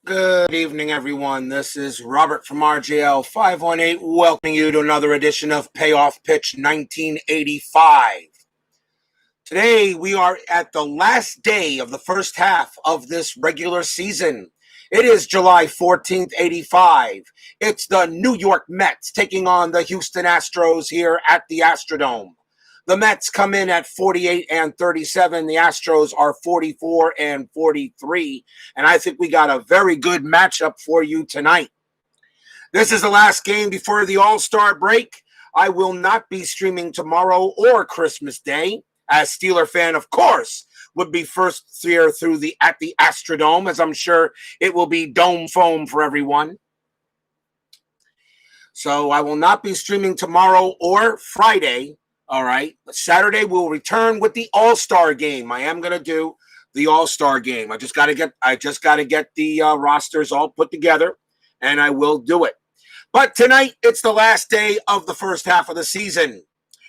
Good evening, everyone. This is Robert from RGL 518, welcoming you to another edition of Payoff Pitch 1985. Today, we are at the last day of the first half of this regular season. It is July 14th, 85. It's the New York Mets taking on the Houston Astros here at the Astrodome. The Mets come in at 48 and 37. The Astros are 44 and 43. And I think we got a very good matchup for you tonight. This is the last game before the All-Star break. I will not be streaming tomorrow or Christmas Day. As Steeler fan, of course, would be first here at the Astrodome, as I'm sure it will be dome foam for everyone. So I will not be streaming tomorrow or Friday. All right. But Saturday we'll return with the All-Star game. I am going to do the All-Star game. I just got to get the rosters all put together, and I will do it. But tonight it's the last day of the first half of the season,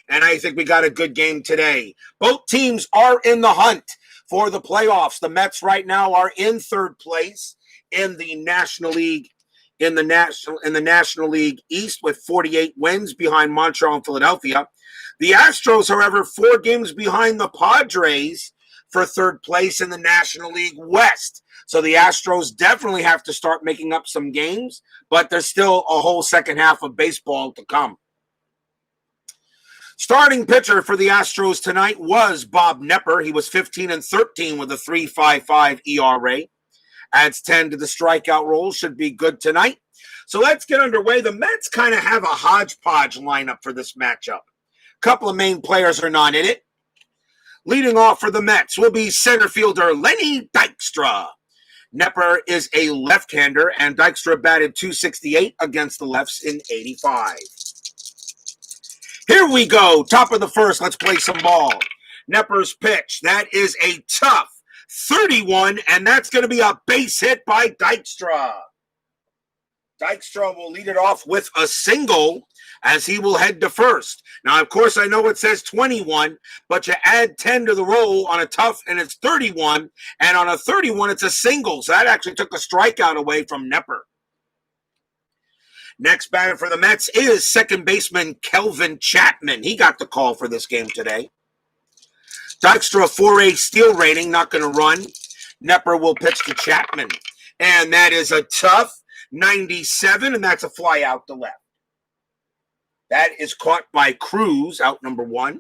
and I think we got a good game today. Both teams are in the hunt for the playoffs. The Mets right now are in third place in the National League. In the National League East with 48 wins behind Montreal and Philadelphia. The Astros, however, 4 games behind the Padres for third place in the National League West. So the Astros definitely have to start making up some games, but there's still a whole second half of baseball to come. Starting pitcher for the Astros tonight was Bob Knepper. He was 15 and 13 with a 3.55 ERA. Adds 10 to the strikeout roll. Should be good tonight. So let's get underway. The Mets kind of have a hodgepodge lineup for this matchup. A couple of main players are not in it. Leading off for the Mets will be center fielder Lenny Dykstra. Knepper is a left-hander, and Dykstra batted .268 against the lefts in 85. Here we go. Top of the first. Let's play some ball. Knepper's pitch. That is a tough 31, and that's going to be a base hit by Dykstra. Dykstra will lead it off with a single as he will head to first. Now, of course, I know it says 21, but you add 10 to the roll on a tough, and it's 31, and on a 31, it's a single. So that actually took a strikeout away from Knepper. Next batter for the Mets is second baseman Kelvin Chapman. He got the call for this game today. Dykstra 4A steal rating, not going to run. Knepper will pitch to Chapman. And that is a tough 97, and that's a fly out to left. That is caught by Cruz, out number 1.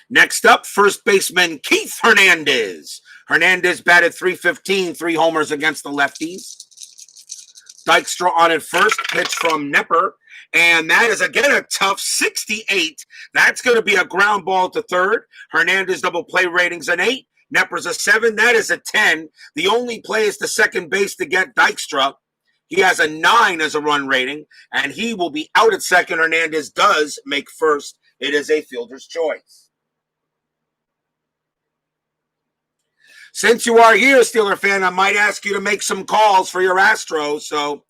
Next up, first baseman Keith Hernandez. Hernandez batted .315, 3 homers against the lefties. Dykstra on at first, pitch from Knepper. And that is, again, a tough 68. That's going to be a ground ball to third. Hernandez double play ratings an 8. Knepper's a 7. That is a 10. The only play is to second base to get Dykstra. He has a 9 as a run rating, and he will be out at second. Hernandez does make first. It is a fielder's choice. Since you are here, Steeler fan, I might ask you to make some calls for your Astros, so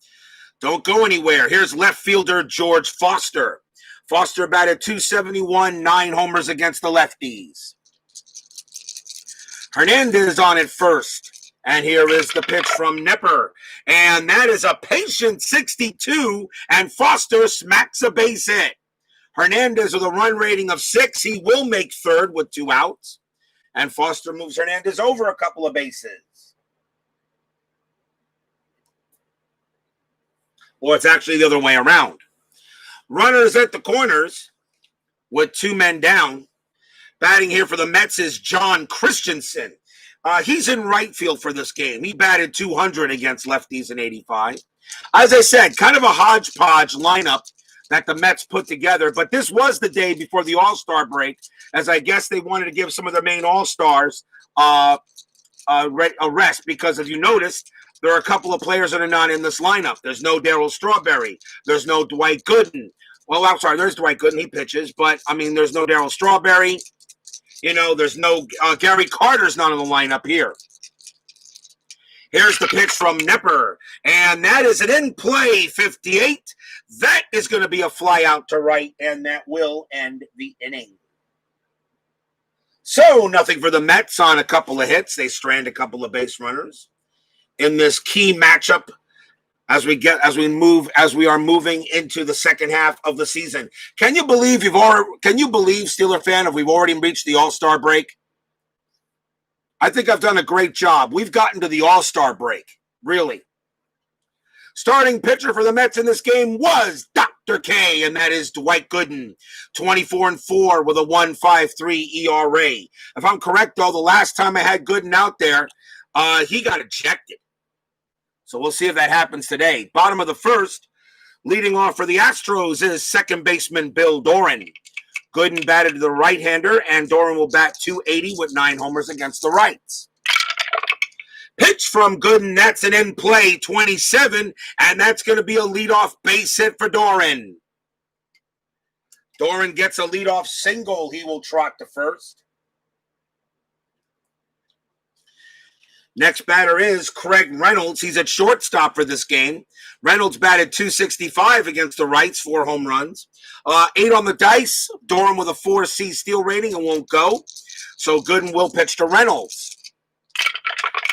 don't go anywhere. Here's left fielder George Foster. Foster batted .271, 9 homers against the lefties. Hernandez on at first. And here is the pitch from Knepper. And that is a patient 62, and Foster smacks a base hit. Hernandez with a run rating of 6. He will make third with 2 outs. And Foster moves Hernandez over a couple of bases. Well, it's actually the other way around. Runners at the corners with 2 men down. Batting here for the Mets is John Christensen. He's in right field for this game. He batted .200 against lefties in 85. As I said, kind of a hodgepodge lineup that the Mets put together. But this was the day before the All-Star break, as I guess they wanted to give some of their main All-Stars a rest, because if you noticed, there are a couple of players that are not in this lineup. There's no Darryl Strawberry. There's no Dwight Gooden. Well, I'm sorry, there's Dwight Gooden. He pitches. But, I mean, there's no Darryl Strawberry. You know, there's no Gary Carter's not in the lineup here. Here's the pitch from Knepper. And that is an in-play 58. That is going to be a fly out to right, and that will end the inning. So, nothing for the Mets on a couple of hits. They strand a couple of base runners. in this key matchup as we are moving into the second half of the season. Can you believe Steeler fan, if we've already reached the All-Star break? I think I've done a great job. We've gotten to the All-Star break, really. Starting pitcher for the Mets in this game was Dr. K, and that is Dwight Gooden, 24-4 with a 1.53 ERA. If I'm correct, though, the last time I had Gooden out there, he got ejected. So we'll see if that happens today. Bottom of the first, leading off for the Astros is second baseman Bill Doran. Gooden batted to the right-hander, and Doran will bat .280 with 9 homers against the rights. Pitch from Gooden, that's an in-play, 27, and that's going to be a leadoff base hit for Doran. Doran gets a leadoff single. He will trot to first. Next batter is Craig Reynolds. He's at shortstop for this game. Reynolds batted .265 against the rights, 4 home runs. 8 on the dice. Doran with a 4C steal rating and won't go. So Gooden will pitch to Reynolds.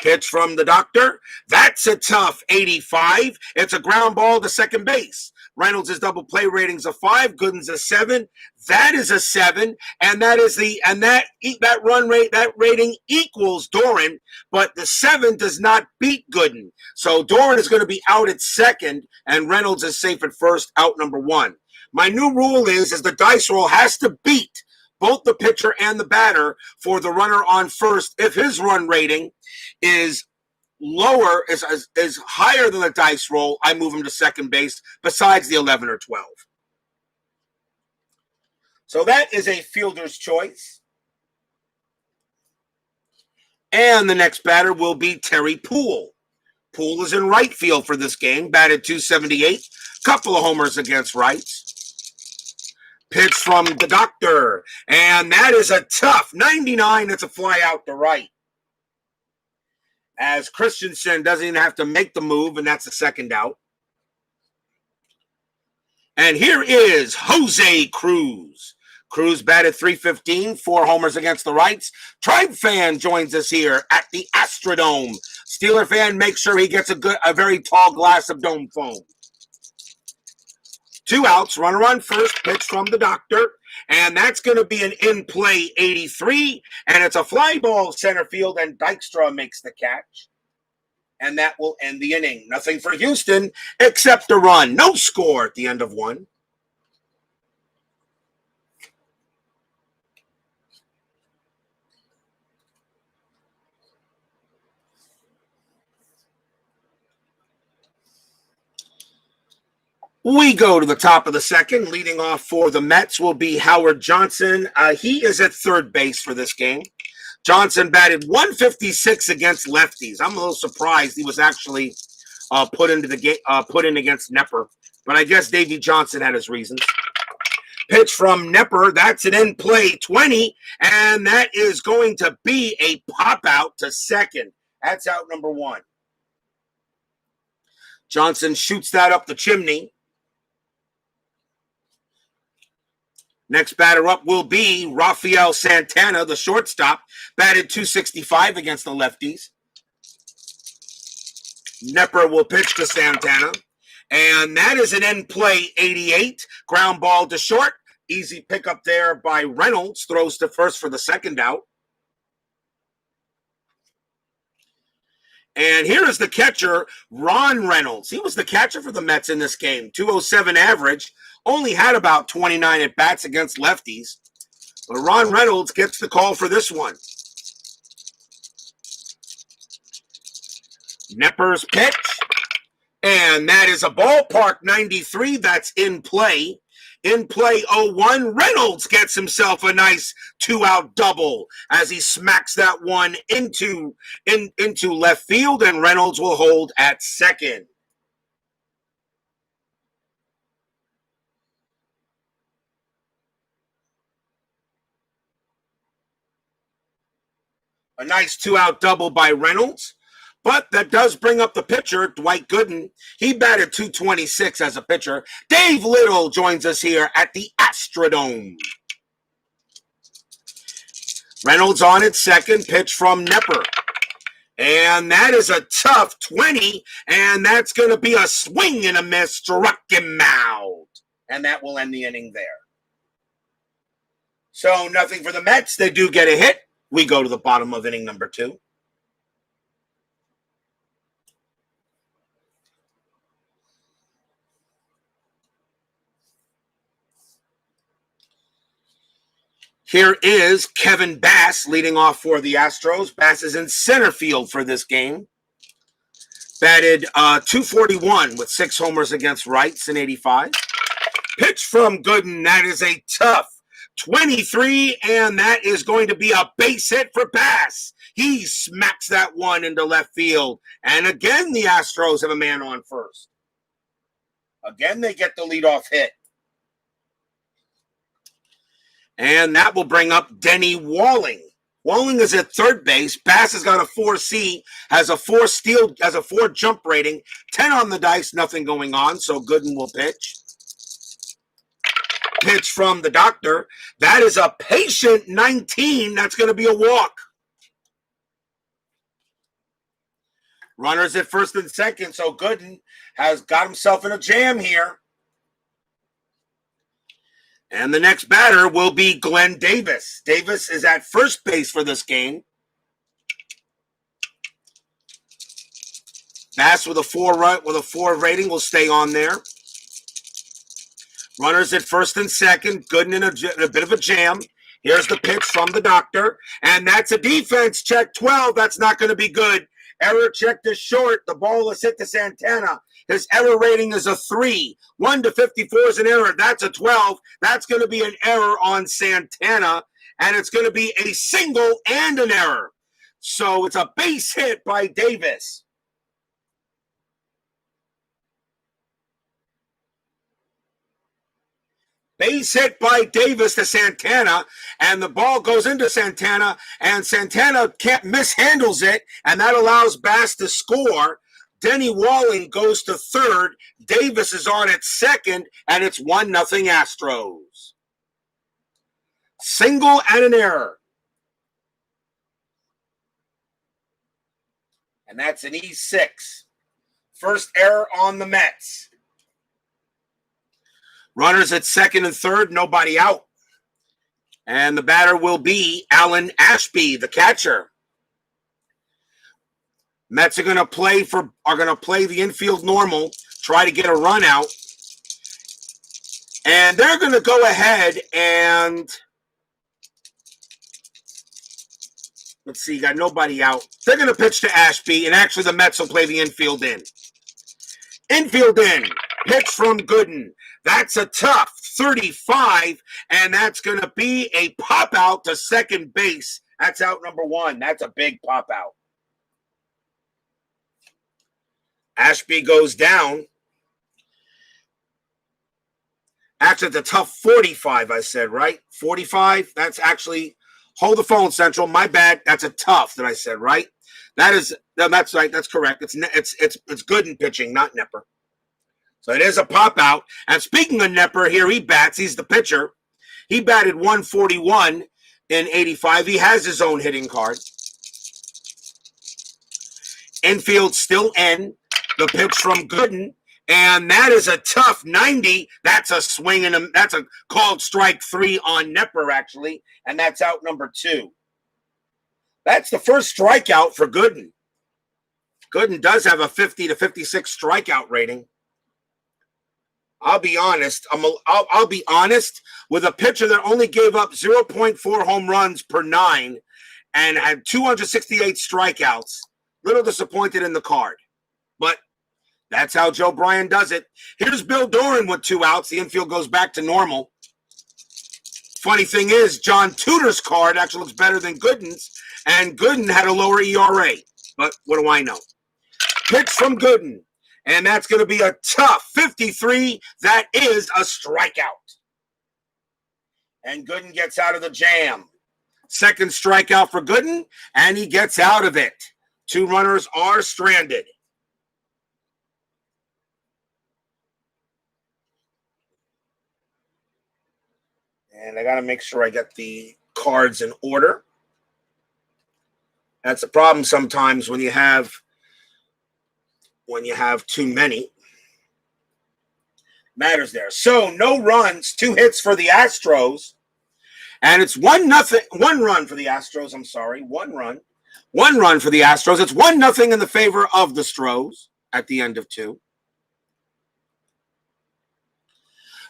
Pitch from the doctor. That's a tough 85. It's a ground ball to second base. Reynolds' double play ratings a 5. Gooden's a 7. That is a 7, and that run rate, that rating equals Doran, but the 7 does not beat Gooden. So Doran is going to be out at second, and Reynolds is safe at first, out number 1. My new rule is the dice roll has to beat both the pitcher and the batter for the runner on first. If his run rating is lower, is higher than the dice roll, I move him to second base, besides the 11 or 12. So that is a fielder's choice. And the next batter will be Terry Poole. Poole is in right field for this game, batted .278, couple of homers against rights. Pitch from the doctor, and that is a tough 99. It's a fly out to right. As Christensen doesn't even have to make the move, and that's a second out. And here is Jose Cruz. Cruz batted .315, 4 homers against the rights. Tribe fan joins us here at the Astrodome. Steeler fan, make sure he gets a very tall glass of dome foam. 2 outs, runner on first, pitch from the doctor, and that's going to be an in-play 83, and it's a fly ball center field, and Dykstra makes the catch, and that will end the inning. Nothing for Houston except a run. No score at the end of 1. We go to the top of the second. Leading off for the Mets will be Howard Johnson. He is at third base for this game. Johnson batted .156 against lefties. I'm a little surprised he was actually put in against Knepper, but I guess Davey Johnson had his reasons. Pitch from Knepper. That's an in-play 20, and that is going to be a pop out to second. That's out number 1. Johnson shoots that up the chimney. Next batter up will be Rafael Santana, the shortstop, batted .265 against the lefties. Knepper will pitch to Santana, and that is an in-play 88. Ground ball to short. Easy pickup there by Reynolds. Throws to first for the second out. And here is the catcher, Ron Reynolds. He was the catcher for the Mets in this game. .207 average. Only had about 29 at-bats against lefties. But Ron Reynolds gets the call for this one. Knepper's pitch. And that is a ballpark 93. That's in play. In play 0-1. Reynolds gets himself a nice 2-out double as he smacks that one into left field, and Reynolds will hold at second. A nice 2-out double by Reynolds. But that does bring up the pitcher, Dwight Gooden. He batted .226 as a pitcher. Dave Little joins us here at the Astrodome. Reynolds on at second, pitch from Knepper. And that is a tough 20, and that's going to be a swing and a miss. Struck him out. And that will end the inning there. So nothing for the Mets. They do get a hit. We go to the bottom of inning number 2. Here is Kevin Bass leading off for the Astros. Bass is in center field for this game. Batted .241 with 6 homers against rights in 85. Pitch from Gooden. That is a tough 23, and that is going to be a base hit for Bass. He smacks that one into left field. And again, the Astros have a man on first. Again, they get the leadoff hit. And that will bring up Denny Walling. Walling is at third base. Bass has got a 4C, has a 4 jump rating, 10 on the dice, nothing going on, so Gooden will pitch. Pitch from the doctor. That is a patient 19. That's going to be a walk. Runners at first and second, so Gooden has got himself in a jam here. And the next batter will be Glenn Davis. Davis is at first base for this game. Bass with a 4 rating will stay on there. Runners at first and second. Gooden in a bit of a jam. Here's the pitch from the doctor. And that's a defense check 12. That's not going to be good. Error check to short. The ball is hit to Santana. His error rating is a 3. 1 to 54 is an error. That's a 12. That's going to be an error on Santana. And it's going to be a single and an error. So it's a base hit by Davis. Base hit by Davis to Santana, and the ball goes into Santana, and Santana mishandles it, and that allows Bass to score. Denny Walling goes to third. Davis is on at second, and it's 1-0 Astros. Single and an error. And that's an E6. First error on the Mets. Runners at second and third, nobody out. And the batter will be Alan Ashby, the catcher. Mets are going to play the infield normal, try to get a run out. And they're going to go ahead and let's see, got nobody out. They're going to pitch to Ashby, and actually the Mets will play the infield in. Infield in. Pitch from Gooden. That's a tough 35, and that's going to be a pop out to second base. That's out number 1. That's a big pop out. Ashby goes down. Actually, it's a tough 45, I said, right? 45, that's actually, hold the phone, Central. My bad. That's a tough that I said, right? That's right. That's correct. It's Gooden pitching, not Knepper. So it is a pop out. And speaking of Knepper, here he bats. He's the pitcher. He batted 141 in 85. He has his own hitting card. Infield still in. The pitch from Gooden. And that is a tough 90. That's a swing, and that's a called strike 3 on Knepper, actually. And that's out number 2. That's the first strikeout for Gooden. Gooden does have a 50 to 56 strikeout rating. I'll be honest. I'll be honest with a pitcher that only gave up 0.4 home runs per 9 and had 268 strikeouts. Little disappointed in the card, but that's how Joe Bryan does it. Here's Bill Doran with 2 outs. The infield goes back to normal. Funny thing is, John Tudor's card actually looks better than Gooden's, and Gooden had a lower ERA. But what do I know? Pitch from Gooden. And that's going to be a tough 53. That is a strikeout. And Gooden gets out of the jam. Second strikeout for Gooden, and he gets out of it. 2 runners are stranded. And I got to make sure I get the cards in order. That's a problem sometimes when you have too many. Matters there. So no runs, 2 hits for the Astros. And it's 1-0, 1 run for the Astros. I'm sorry, 1 run. 1 run for the Astros. It's 1-0 in the favor of the Stros at the end of 2.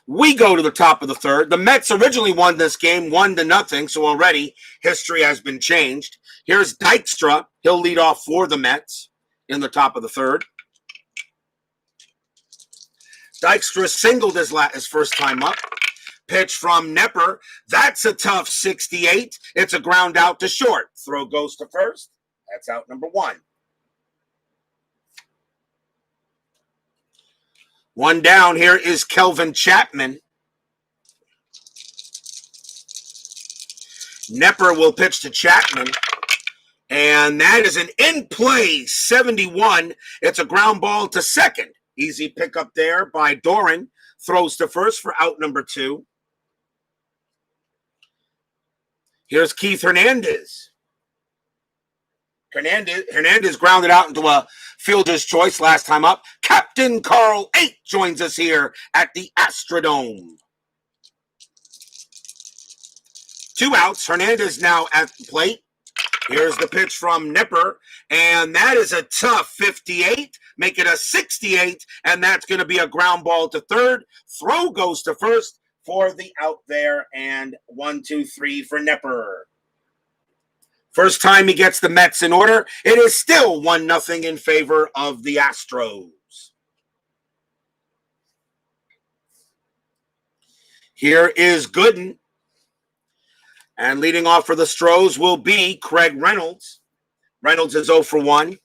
We go to the top of the 3rd. The Mets originally won this game 1-0, so already history has been changed. Here's Dykstra. He'll lead off for the Mets in the top of the 3rd. Dykstra singled his first time up. Pitch from Knepper. That's a tough 68. It's a ground out to short. Throw goes to first. That's out number 1. 1 down. Here is Kelvin Chapman. Knepper will pitch to Chapman. And that is an in-play 71. It's a ground ball to second. Easy pickup there by Doran. Throws to first for out number 2. Here's Keith Hernandez. Hernandez grounded out into a fielder's choice last time up. Captain Carl 8 joins us here at the Astrodome. 2 outs. Hernandez now at the plate. Here's the pitch from Knepper, and that is a tough 58. Make it a 68, and that's going to be a ground ball to third. Throw goes to first for the out there, and 1, 2, 3 for Knepper. First time he gets the Mets in order. It is still 1-0 in favor of the Astros. Here is Gooden. And leading off for the Stros will be Craig Reynolds. Reynolds is 0 for 1.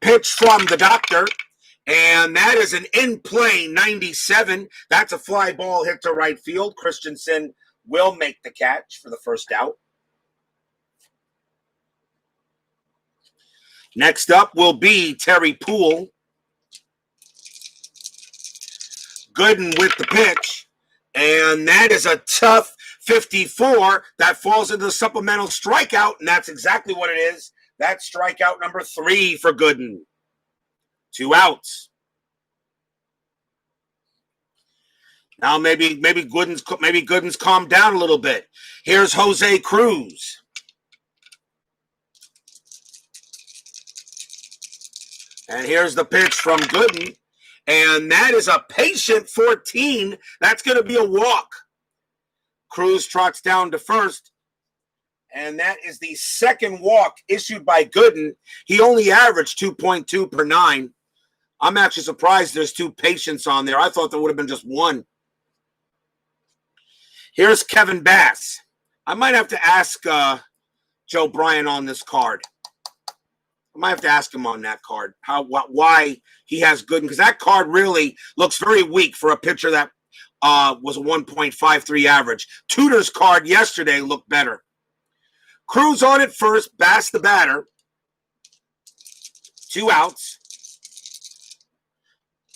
Pitch from the doctor. And that is an in-play 97. That's a fly ball hit to right field. Christensen will make the catch for the first out. Next up will be Terry Poole. Gooden with the pitch. And that is a tough 54 that falls into the supplemental strikeout, and that's exactly what it is. That's strikeout number 3 for Gooden. 2 outs. Now maybe Gooden's calmed down a little bit. Here's Jose Cruz. And here's the pitch from Gooden. And that is a patient 14. That's going to be a walk. Cruz trots down to first. And that is the second walk issued by Gooden. He only averaged 2.2 per 9. I'm actually surprised there's 2 patients on there. I thought there would have been just 1. Here's Kevin Bass. I might have to ask Joe Bryan on this card. I might have to ask him on that card why he has Gooden, because that card really looks very weak for a pitcher that was a 1.53 average. Tudor's card yesterday looked better. Cruz on it first, Bass the batter. 2 outs.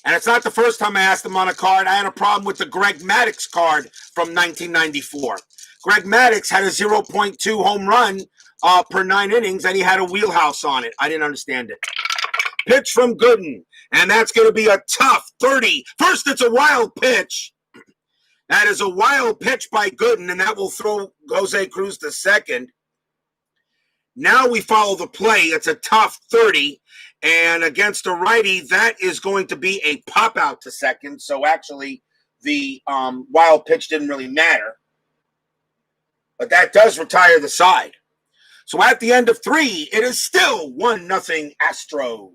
And it's not the first time I asked him on a card. I had a problem with the Greg Maddux card from 1994. Greg Maddux had a 0.2 home run per 9 innings, and he had a wheelhouse on it. I didn't understand it. Pitch from Gooden, and that's going to be a tough 30. First, it's a wild pitch. That is a wild pitch by Gooden, and that will throw Jose Cruz to second. Now we follow the play. It's a tough 30, and against a righty, that is going to be a pop out to second. So actually, the wild pitch didn't really matter. But that does retire the side. So at the end of 3, it is still 1-0 Astros.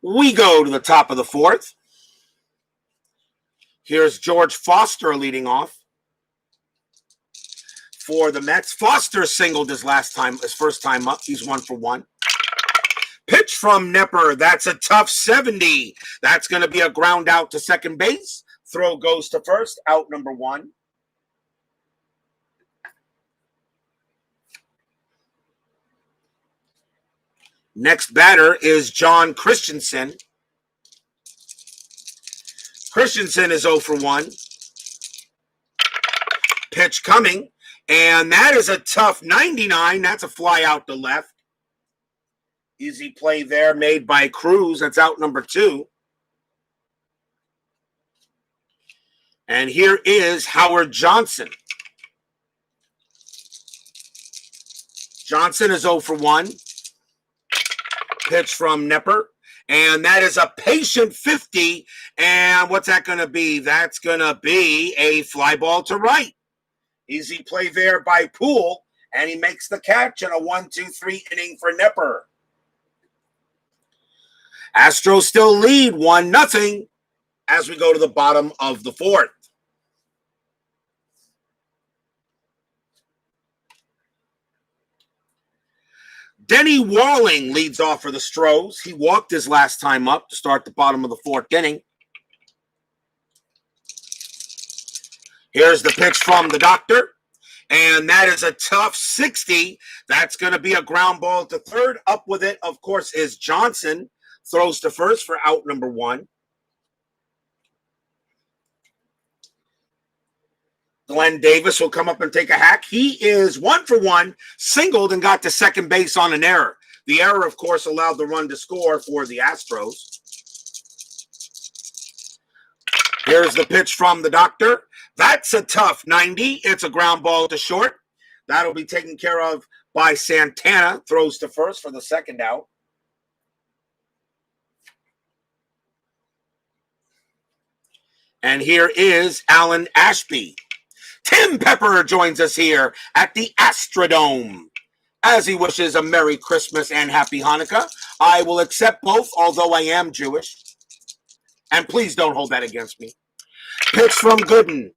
We go to the top of the 4th. Here's George Foster leading off for the Mets. Foster singled his first time up. He's 1 for 1. Pitch from Knepper. That's a tough 70. That's going to be a ground out to second base. Throw goes to first. Out number 1. Next batter is John Christensen. Christensen is 0 for 1. Pitch coming, and that is a tough 99. That's a fly out to left. Easy play there made by Cruz. That's out number 2. And here is Howard Johnson. Johnson is 0 for 1. Pitch from Knepper. And that is a patient 50. And what's that going to be? That's going to be a fly ball to right. Easy play there by Poole. And he makes the catch in a 1-2-3 inning for Knepper. Astros still lead 1-0 as we go to the bottom of the 4th. Denny Walling leads off for the Stros. He walked his last time up to start the bottom of the 4th inning. Here's the pitch from the doctor. And that is a tough 60. That's going to be a ground ball to third. Up with it, of course, is Johnson. Throws to first for out number 1. Glenn Davis will come up and take a hack. He is 1 for 1, singled and got to second base on an error. The error, of course, allowed the run to score for the Astros. Here's the pitch from the doctor. That's a tough 90. It's a ground ball to short. That'll be taken care of by Santana. Throws to first for the second out. And here is Alan Ashby. Tim Pepper joins us here at the Astrodome. As he wishes a Merry Christmas and Happy Hanukkah, I will accept both, although I am Jewish. And please don't hold that against me. Pitch from Gooden.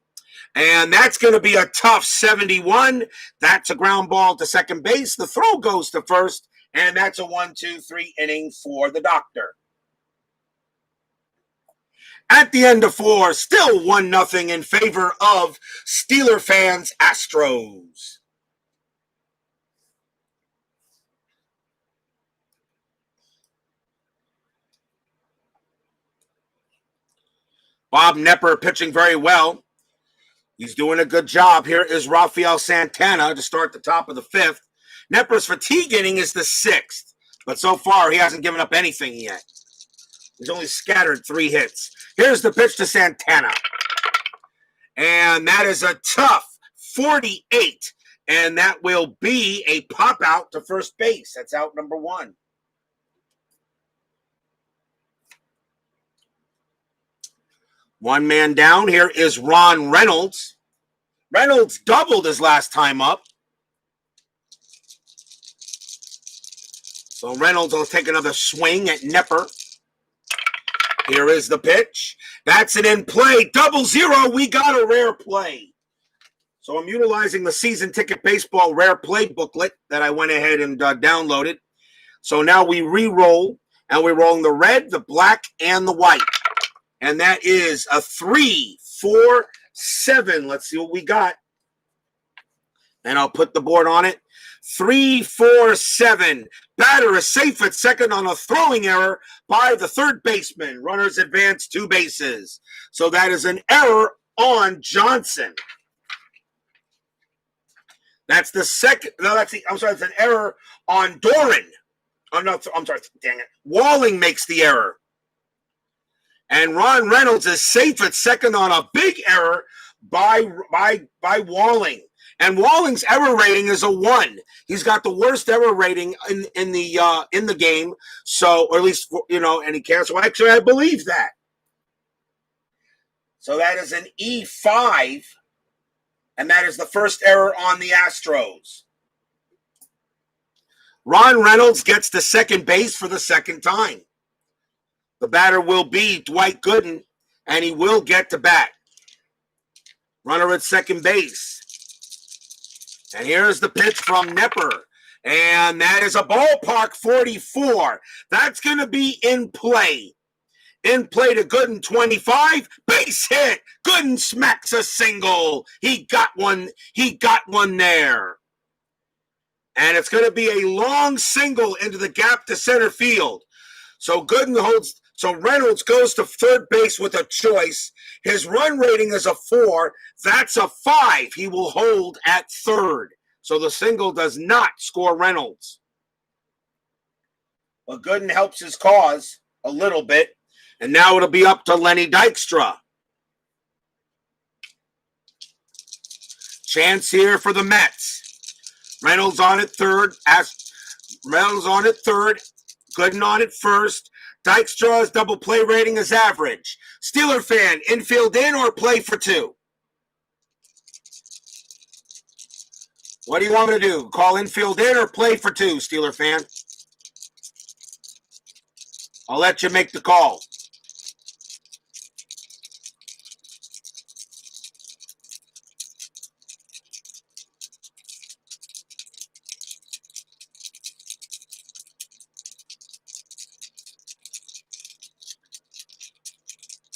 And that's going to be a tough 71. That's a ground ball to second base. The throw goes to first, and that's a 1-2-3 inning for the doctor. At the end of 4, still 1-0 in favor of Steeler fans Astros. Bob Knepper pitching very well. He's doing a good job. Here is Rafael Santana to start the top of the 5th. Knepper's fatigue inning is the 6th, but so far he hasn't given up anything yet. He's only scattered 3 hits. Here's the pitch to Santana. And that is a tough 48. And that will be a pop out to first base. That's out number 1. One man down. Here is Ron Reynolds. Reynolds doubled his last time up. So Reynolds will take another swing at Knepper. Here is the pitch. That's an in play. 0-0. We got a rare play. So I'm utilizing the season ticket baseball rare play booklet that I went ahead and downloaded. So now we re-roll, and we're rolling the red, the black, and the white. And that is a 3, 4, 7. Let's see what we got. And I'll put the board on it. 3, 4, 7. Batter is safe at second on a throwing error by the third baseman. Runners advance 2 bases. So that is an error on Johnson. That's the second. No, that's the. I'm sorry. It's an error on Doran. I'm sorry. Dang it. Walling makes the error. And Ron Reynolds is safe at second on a big error by Walling. And Walling's error rating is a 1. He's got the worst error rating in the game. So, or at least and he can't. So actually, I believe that. So that is an E5, and that is the first error on the Astros. Ron Reynolds gets to second base for the second time. The batter will be Dwight Gooden, and he will get to bat. Runner at second base. And here's the pitch from Knepper. And that is a ballpark 44. That's going to be in play. In play to Gooden, 25. Base hit. Gooden smacks a single. He got one there. And it's going to be a long single into the gap to center field. So Reynolds goes to third base with a choice. His run rating is a 4. That's a 5. He will hold at third. So the single does not score Reynolds. But Gooden helps his cause a little bit. And now it'll be up to Lenny Dykstra. Chance here for the Mets. Reynolds on at third. Gooden on at first. Dykstra's double play rating is average. Steeler fan, infield in or play for 2? What do you want me to do? Call infield in or play for 2, Steeler fan? I'll let you make the call.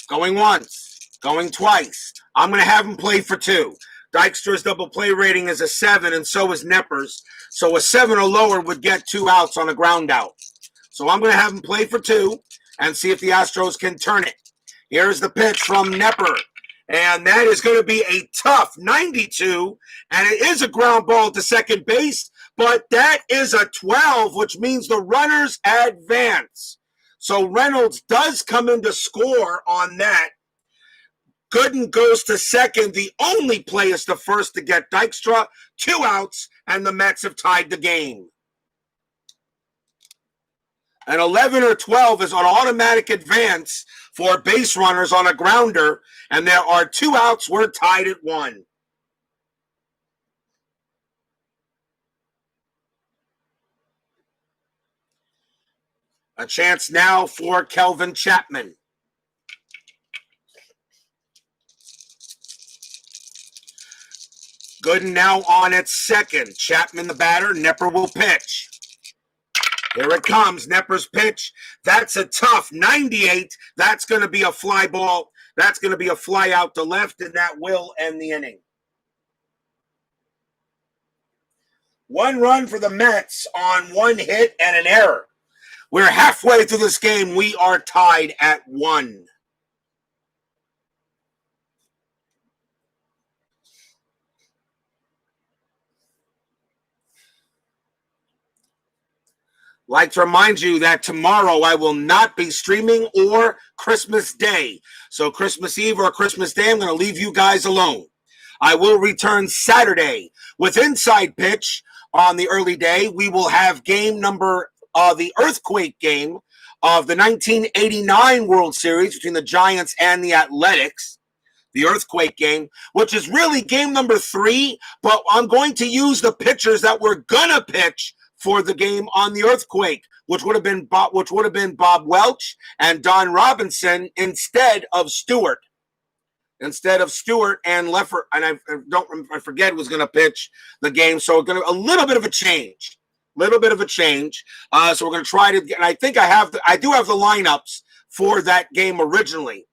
Going once, going twice. I'm going to have him play for 2. Dykstra's double play rating is a 7, and so is Knepper's. So a 7 or lower would get 2 outs on a ground out. So I'm going to have him play for 2 and see if the Astros can turn it. Here's the pitch from Knepper. And that is going to be a tough 92, and it is a ground ball to second base, but that is a 12, which means the runners advance. So Reynolds does come in to score on that. Gooden goes to second. The only play is to first to get Dykstra. 2 outs, and the Mets have tied the game. An 11 or 12 is an automatic advance for base runners on a grounder, and there are 2 outs. We're tied at 1. A chance now for Kelvin Chapman. Gooden now on at second. Chapman the batter. Knepper will pitch. Here it comes. Knepper's pitch. That's a tough 98. That's going to be a fly ball. That's going to be a fly out to left, and that will end the inning. 1 run for the Mets on 1 hit and an error. We're halfway through this game. We are tied at 1. Like to remind you that tomorrow I will not be streaming or Christmas Day. So Christmas Eve or Christmas Day, I'm going to leave you guys alone. I will return Saturday with Inside Pitch on the early day. We will have game number the earthquake game of the 1989 World Series between the Giants and the Athletics. The earthquake game, which is really game number 3, but I'm going to use the pitchers that we're going to pitch for the game on the earthquake, which would have been Bob Welch and Don Robinson instead of Stewart. Instead of Stewart and Leffer, and I forget who's going to pitch the game. So a little bit of a change. So we're going to try to get, and I think I do have the lineups for that game originally.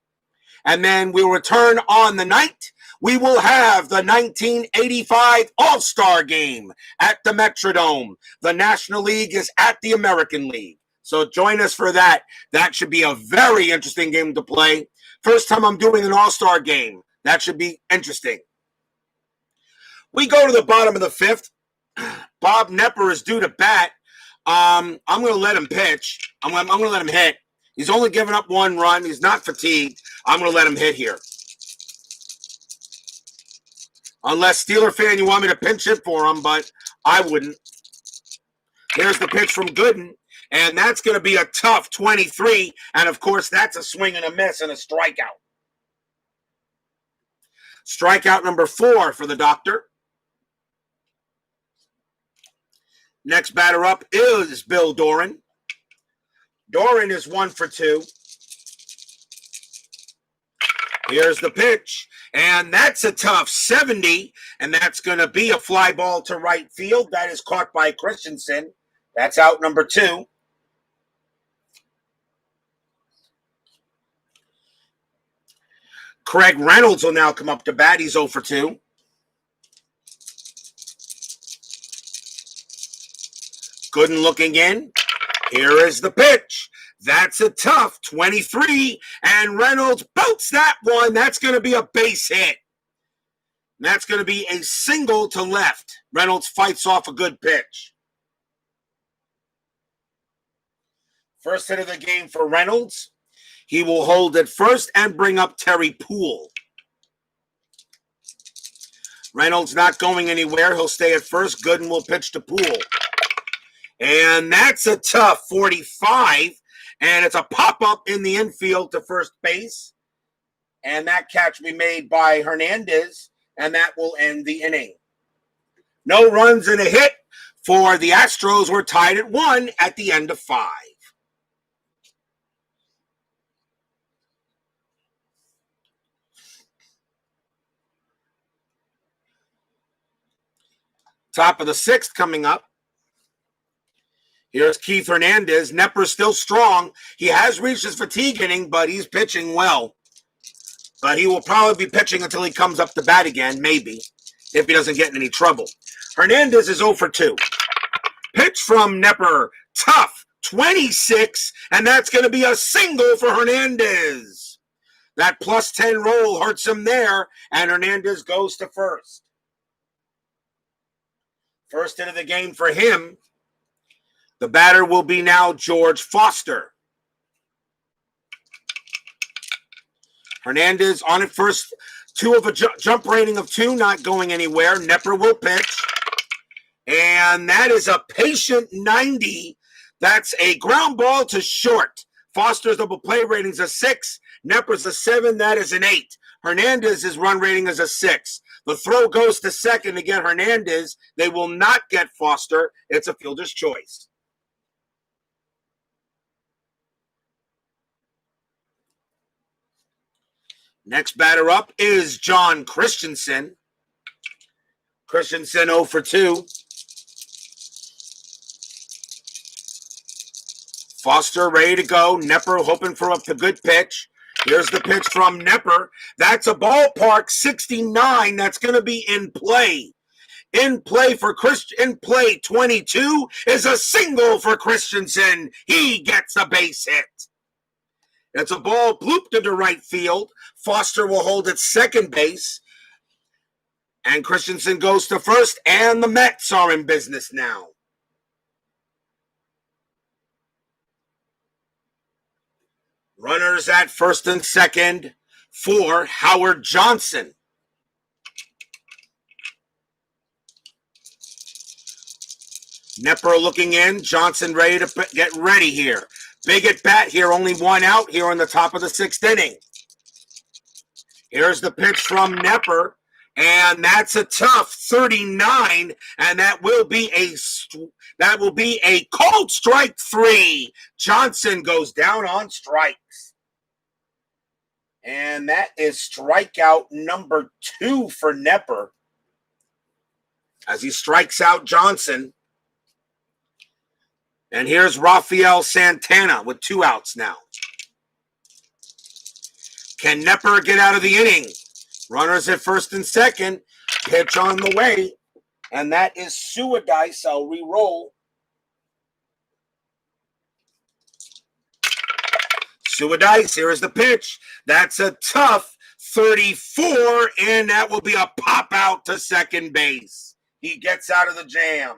And then we'll return on the night. We will have the 1985 All-Star Game at the Metrodome. The National League is at the American League. So join us for that. That should be a very interesting game to play. First time I'm doing an All-Star game. That should be interesting. We go to the bottom of the 5th. Bob Knepper is due to bat. I'm going to let him pitch. I'm going to let him hit. He's only given up 1 run. He's not fatigued. I'm going to let him hit here. Unless, Steeler fan, you want me to pinch hit for him, but I wouldn't. Here's the pitch from Gooden, and that's going to be a tough 23, and, of course, that's a swing and a miss and a strikeout. Strikeout number 4 for the doctor. Next batter up is Bill Doran. Doran is 1 for 2. Here's the pitch, and that's a tough 70, and that's going to be a fly ball to right field. That is caught by Christensen. That's out number 2. Craig Reynolds will now come up to bat. He's 0 for 2. Gooden looking in. Here is the pitch. That's a tough 23, and Reynolds boats that one. That's going to be a base hit. That's going to be a single to left. Reynolds fights off a good pitch. First hit of the game for Reynolds. He will hold at first and bring up Terry Poole. Reynolds not going anywhere. He'll stay at first. Gooden will pitch to Poole. And that's a tough 45. And it's a pop-up in the infield to first base. And that catch will be made by Hernandez. And that will end the inning. No runs and a hit for the Astros. We're tied at 1 at the end of 5. Top of the 6th coming up. Here's Keith Hernandez. Knepper still strong. He has reached his fatigue inning, but he's pitching well. But he will probably be pitching until he comes up to bat again, maybe, if he doesn't get in any trouble. Hernandez is 0 for 2. Pitch from Knepper. Tough 26, and that's going to be a single for Hernandez. That plus 10 roll hurts him there, and Hernandez goes to first. First hit of the game for him. The batter will be now George Foster. Hernandez on at first. 2 of a jump rating of 2, not going anywhere. Knepper will pitch. And that is a patient 90. That's a ground ball to short. Foster's double play rating is a 6. Knepper's a 7. That is an 8. Hernandez's run rating is a 6. The throw goes to second to get Hernandez. They will not get Foster. It's a fielder's choice. Next batter up is John Christensen. Christensen 0 for 2. Foster ready to go. Knepper hoping for a good pitch. Here's the pitch from Knepper. That's a ballpark 69. That's going to be in play. In play 22 is a single for Christensen. He gets a base hit. It's a ball blooped into right field. Foster will hold at second base. And Christensen goes to first, and the Mets are in business now. Runners at first and second for Howard Johnson. Knepper looking in. Johnson ready to get ready here. Big at bat here. Only 1 out here on the top of the 6th inning. Here's the pitch from Knepper. And that's a tough 39. And that will be a called strike 3. Johnson goes down on strikes. And that is strikeout number 2 for Knepper. As he strikes out Johnson. And here's Rafael Santana with 2 outs now. Can Knepper get out of the inning? Runners at first and second. Pitch on the way. And that is Suadice. I'll re-roll. Suadice, here is the pitch. That's a tough 34, and that will be a pop out to second base. He gets out of the jam.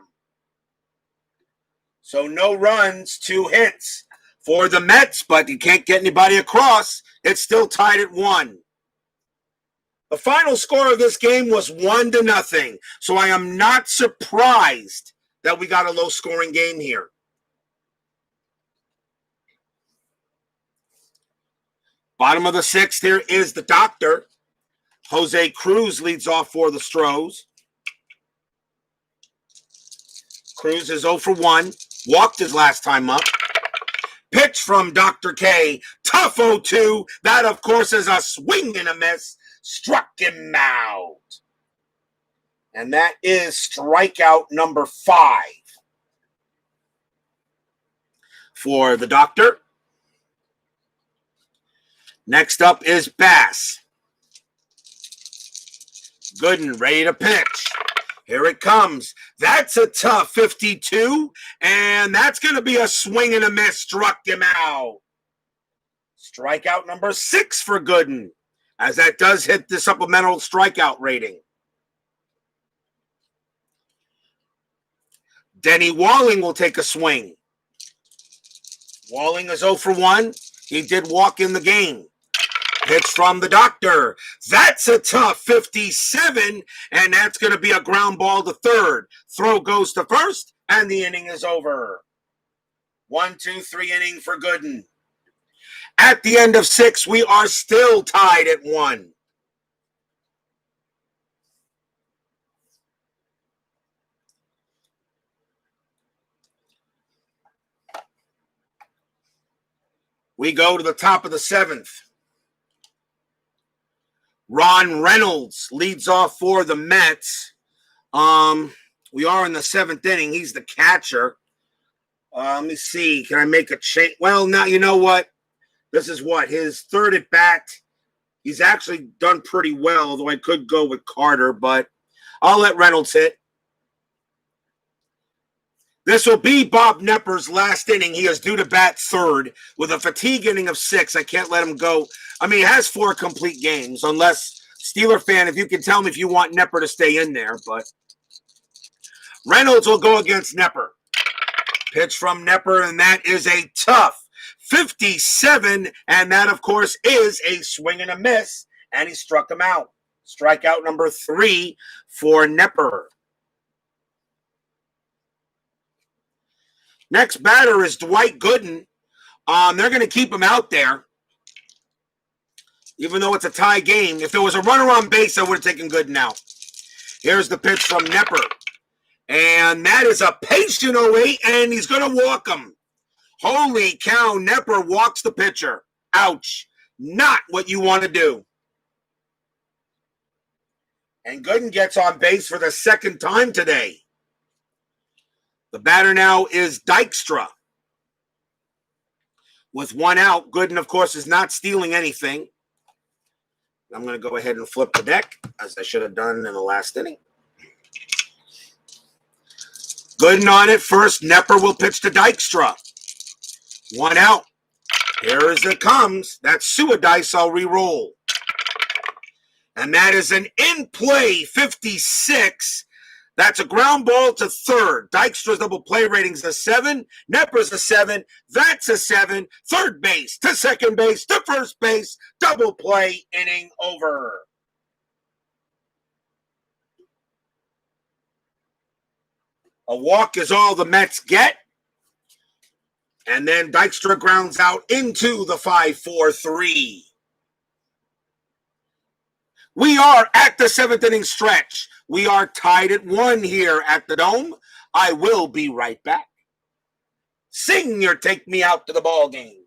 So no runs, 2 hits for the Mets, but you can't get anybody across. It's still tied at 1. The final score of this game was 1-0. So I am not surprised that we got a low-scoring game here. Bottom of the 6th, here is the doctor. Jose Cruz leads off for the Stros. Cruz is 0 for 1. Walked his last time up. Pitch from Dr. K. Tough 0-2. That, of course, is a swing and a miss. Struck him out. And that is strikeout number 5 for the doctor. Next up is Bass. Gooden ready to pitch. Here it comes. That's a tough 52, and that's going to be a swing and a miss. Struck him out. Strikeout number 6 for Gooden, as that does hit the supplemental strikeout rating. Denny Walling will take a swing. Walling is 0 for 1. He did walk in the game. Pitch from the doctor. That's a tough 57, and that's going to be a ground ball to third. Throw goes to first, and the inning is over. 1, 2, 3 inning for Gooden. At the end of 6, we are still tied at 1. We go to the top of the 7th. Ron Reynolds leads off for the Mets. We are in the 7th inning. He's the catcher. Let me see. Can I make a change? Well, now you know what? This is what? His 3rd at bat. He's actually done pretty well, although I could go with Carter, but I'll let Reynolds hit. This will be Bob Knepper's last inning. He is due to bat 3rd with a fatigue inning of 6. I can't let him go. I mean, he has 4 complete games, unless, Steeler fan, if you can tell me if you want Knepper to stay in there. But Reynolds will go against Knepper. Pitch from Knepper, and that is a tough 57. And that, of course, is a swing and a miss. And he struck him out. Strikeout number 3 for Knepper. Next batter is Dwight Gooden. They're going to keep him out there, even though it's a tie game. If there was a runner on base, I would have taken Gooden out. Here's the pitch from Knepper. And that is a patient 08, and he's going to walk him. Holy cow, Knepper walks the pitcher. Ouch. Not what you want to do. And Gooden gets on base for the 2nd time today. The batter now is Dykstra. With 1 out, Gooden, of course, is not stealing anything. I'm going to go ahead and flip the deck, as I should have done in the last inning. Gooden on it first. Knepper will pitch to Dykstra. 1 out. Here as it comes. That's Suadice. I'll re-roll. And that is an in-play 56. That's a ground ball to 3rd. Dykstra's double play rating's a 7. Knepper's a 7. That's a 7. 3rd base to 2nd base to 1st base. Double play, inning over. A walk is all the Mets get. And then Dykstra grounds out into the 5-4-3. We are at the 7th inning stretch. We are tied at 1 here at the Dome. I will be right back. Sing your Take Me Out to the Ball Game.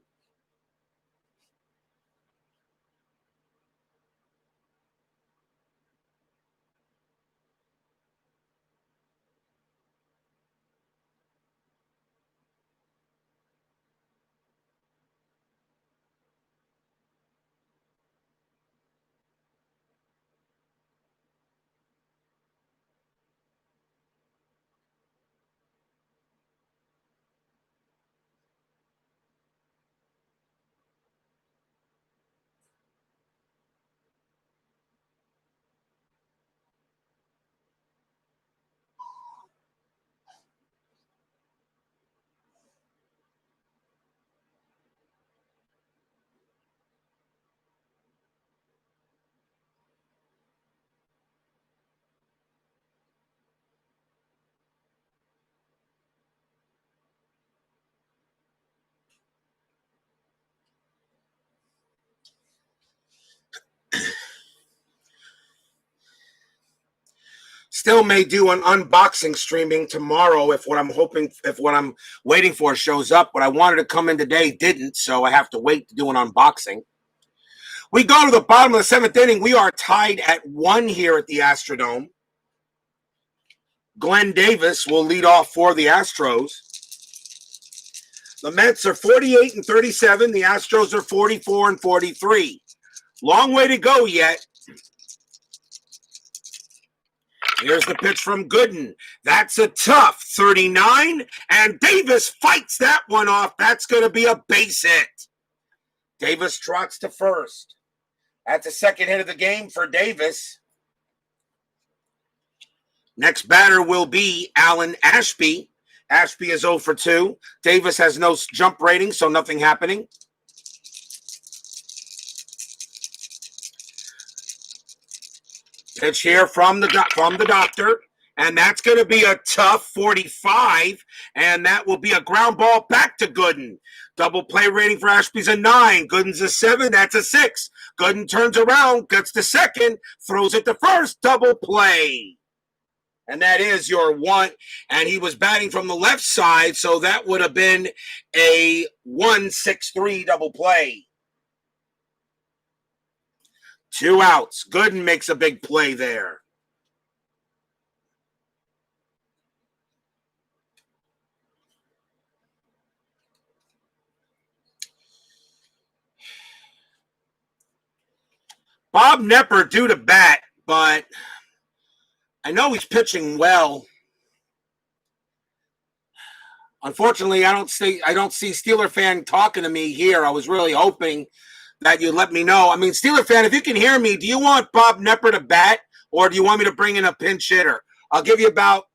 Still may do an unboxing streaming tomorrow if what I'm waiting for shows up. What I wanted to come in today didn't, so I have to wait to do an unboxing. We go to the bottom of the 7th inning. We are tied at 1 here at the Astrodome. Glenn Davis will lead off for the Astros. The Mets are 48-37. The Astros are 44-43. Long way to go yet. Here's the pitch from Gooden. That's a tough 39, and Davis fights that one off. That's going to be a base hit. Davis trots to first. That's the second hit of the game for Davis. Next batter will be Alan Ashby. Ashby is 0 for 2. Davis has no jump rating, so nothing happening. Pitch here from the doctor, and that's going to be a tough 45, and that will be a ground ball back to Gooden. Double play rating for Ashby's a 9. Gooden's a 7. That's a 6. Gooden turns around, gets to second, throws it to first. Double play. And that is your one. And he was batting from the left side, so that would have been a 1-6-3 double play. 2 outs. Gooden makes a big play there. Bob Knepper due to bat, but I know he's pitching well. Unfortunately, I don't see Steeler fan talking to me here. I was really hoping that you let me know. I mean, Steeler fan, if you can hear me, do you want Bob Knepper to bat, or do you want me to bring in a pinch hitter? I'll give you about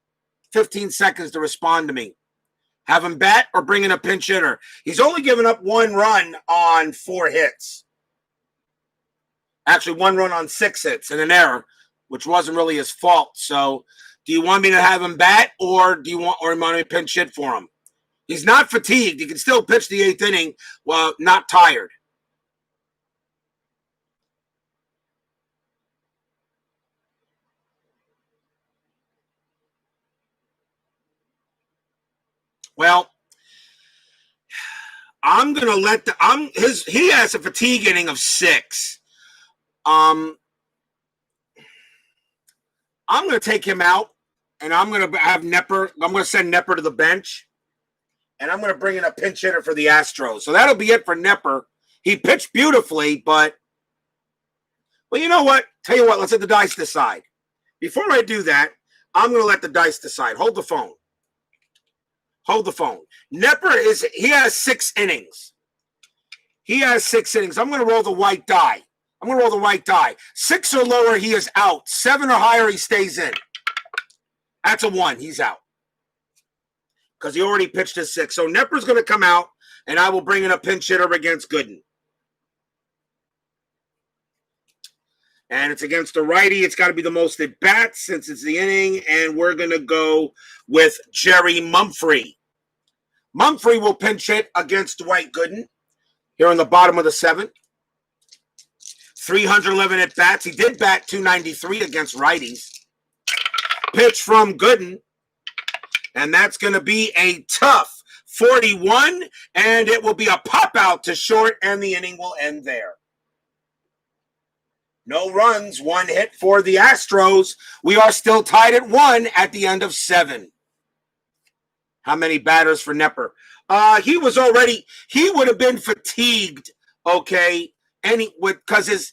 15 seconds to respond to me. Have him bat or bring in a pinch hitter. He's only given up 1 run on 4 hits. Actually, 1 run on 6 hits and an error, which wasn't really his fault. So, do you want me to have him bat, or do you want me to pinch hit for him? He's not fatigued. He can still pitch the 8th inning while not tired. Well, I'm gonna let he has a fatigue inning of 6. I'm gonna take him out, and I'm gonna have Knepper. I'm gonna send Knepper to the bench, and I'm gonna bring in a pinch hitter for the Astros. So that'll be it for Knepper. He pitched beautifully, but well, you know what? Tell you what, let's let the dice decide. Before I do that, I'm gonna let the dice decide. Hold the phone. Hold the phone. Knepper he has 6 innings. He has 6 innings. I'm going to roll the white die. 6 or lower, he is out. 7 or higher, he stays in. That's a 1. He's out. Because he already pitched his 6. So Knepper's going to come out, and I will bring in a pinch hitter against Gooden. And it's against the righty. It's got to be the most at bats since it's the inning. And we're going to go with Jerry Mumphrey. Mumphrey will pinch hit against Dwight Gooden here on the bottom of the 7th. 311 at bats. He did bat 293 against righties. Pitch from Gooden. And that's going to be a tough 41. And it will be a pop out to short. And the inning will end there. No runs, 1 hit for the Astros. We are still tied at 1 at the end of 7. How many batters for Knepper? He would have been fatigued, okay, because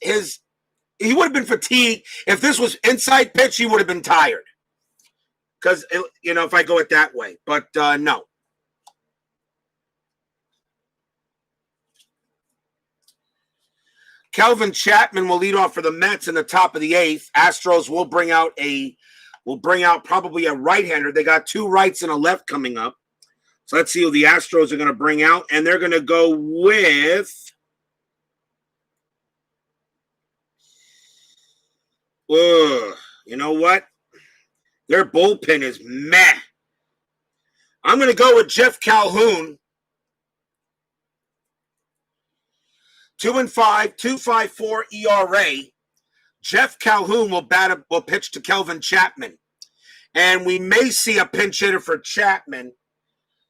he would have been fatigued. If this was inside pitch, he would have been tired. Because, if I go it that way. But, no. Kelvin Chapman will lead off for the Mets in the top of the 8th. Astros will bring out probably a right-hander. They got 2 rights and a left coming up. So let's see who the Astros are going to bring out. And they're going to go with you know what? Their bullpen is meh. I'm going to go with Jeff Calhoun. 2-5, 2.54 ERA. Jeff Calhoun will pitch to Kelvin Chapman. And we may see a pinch hitter for Chapman.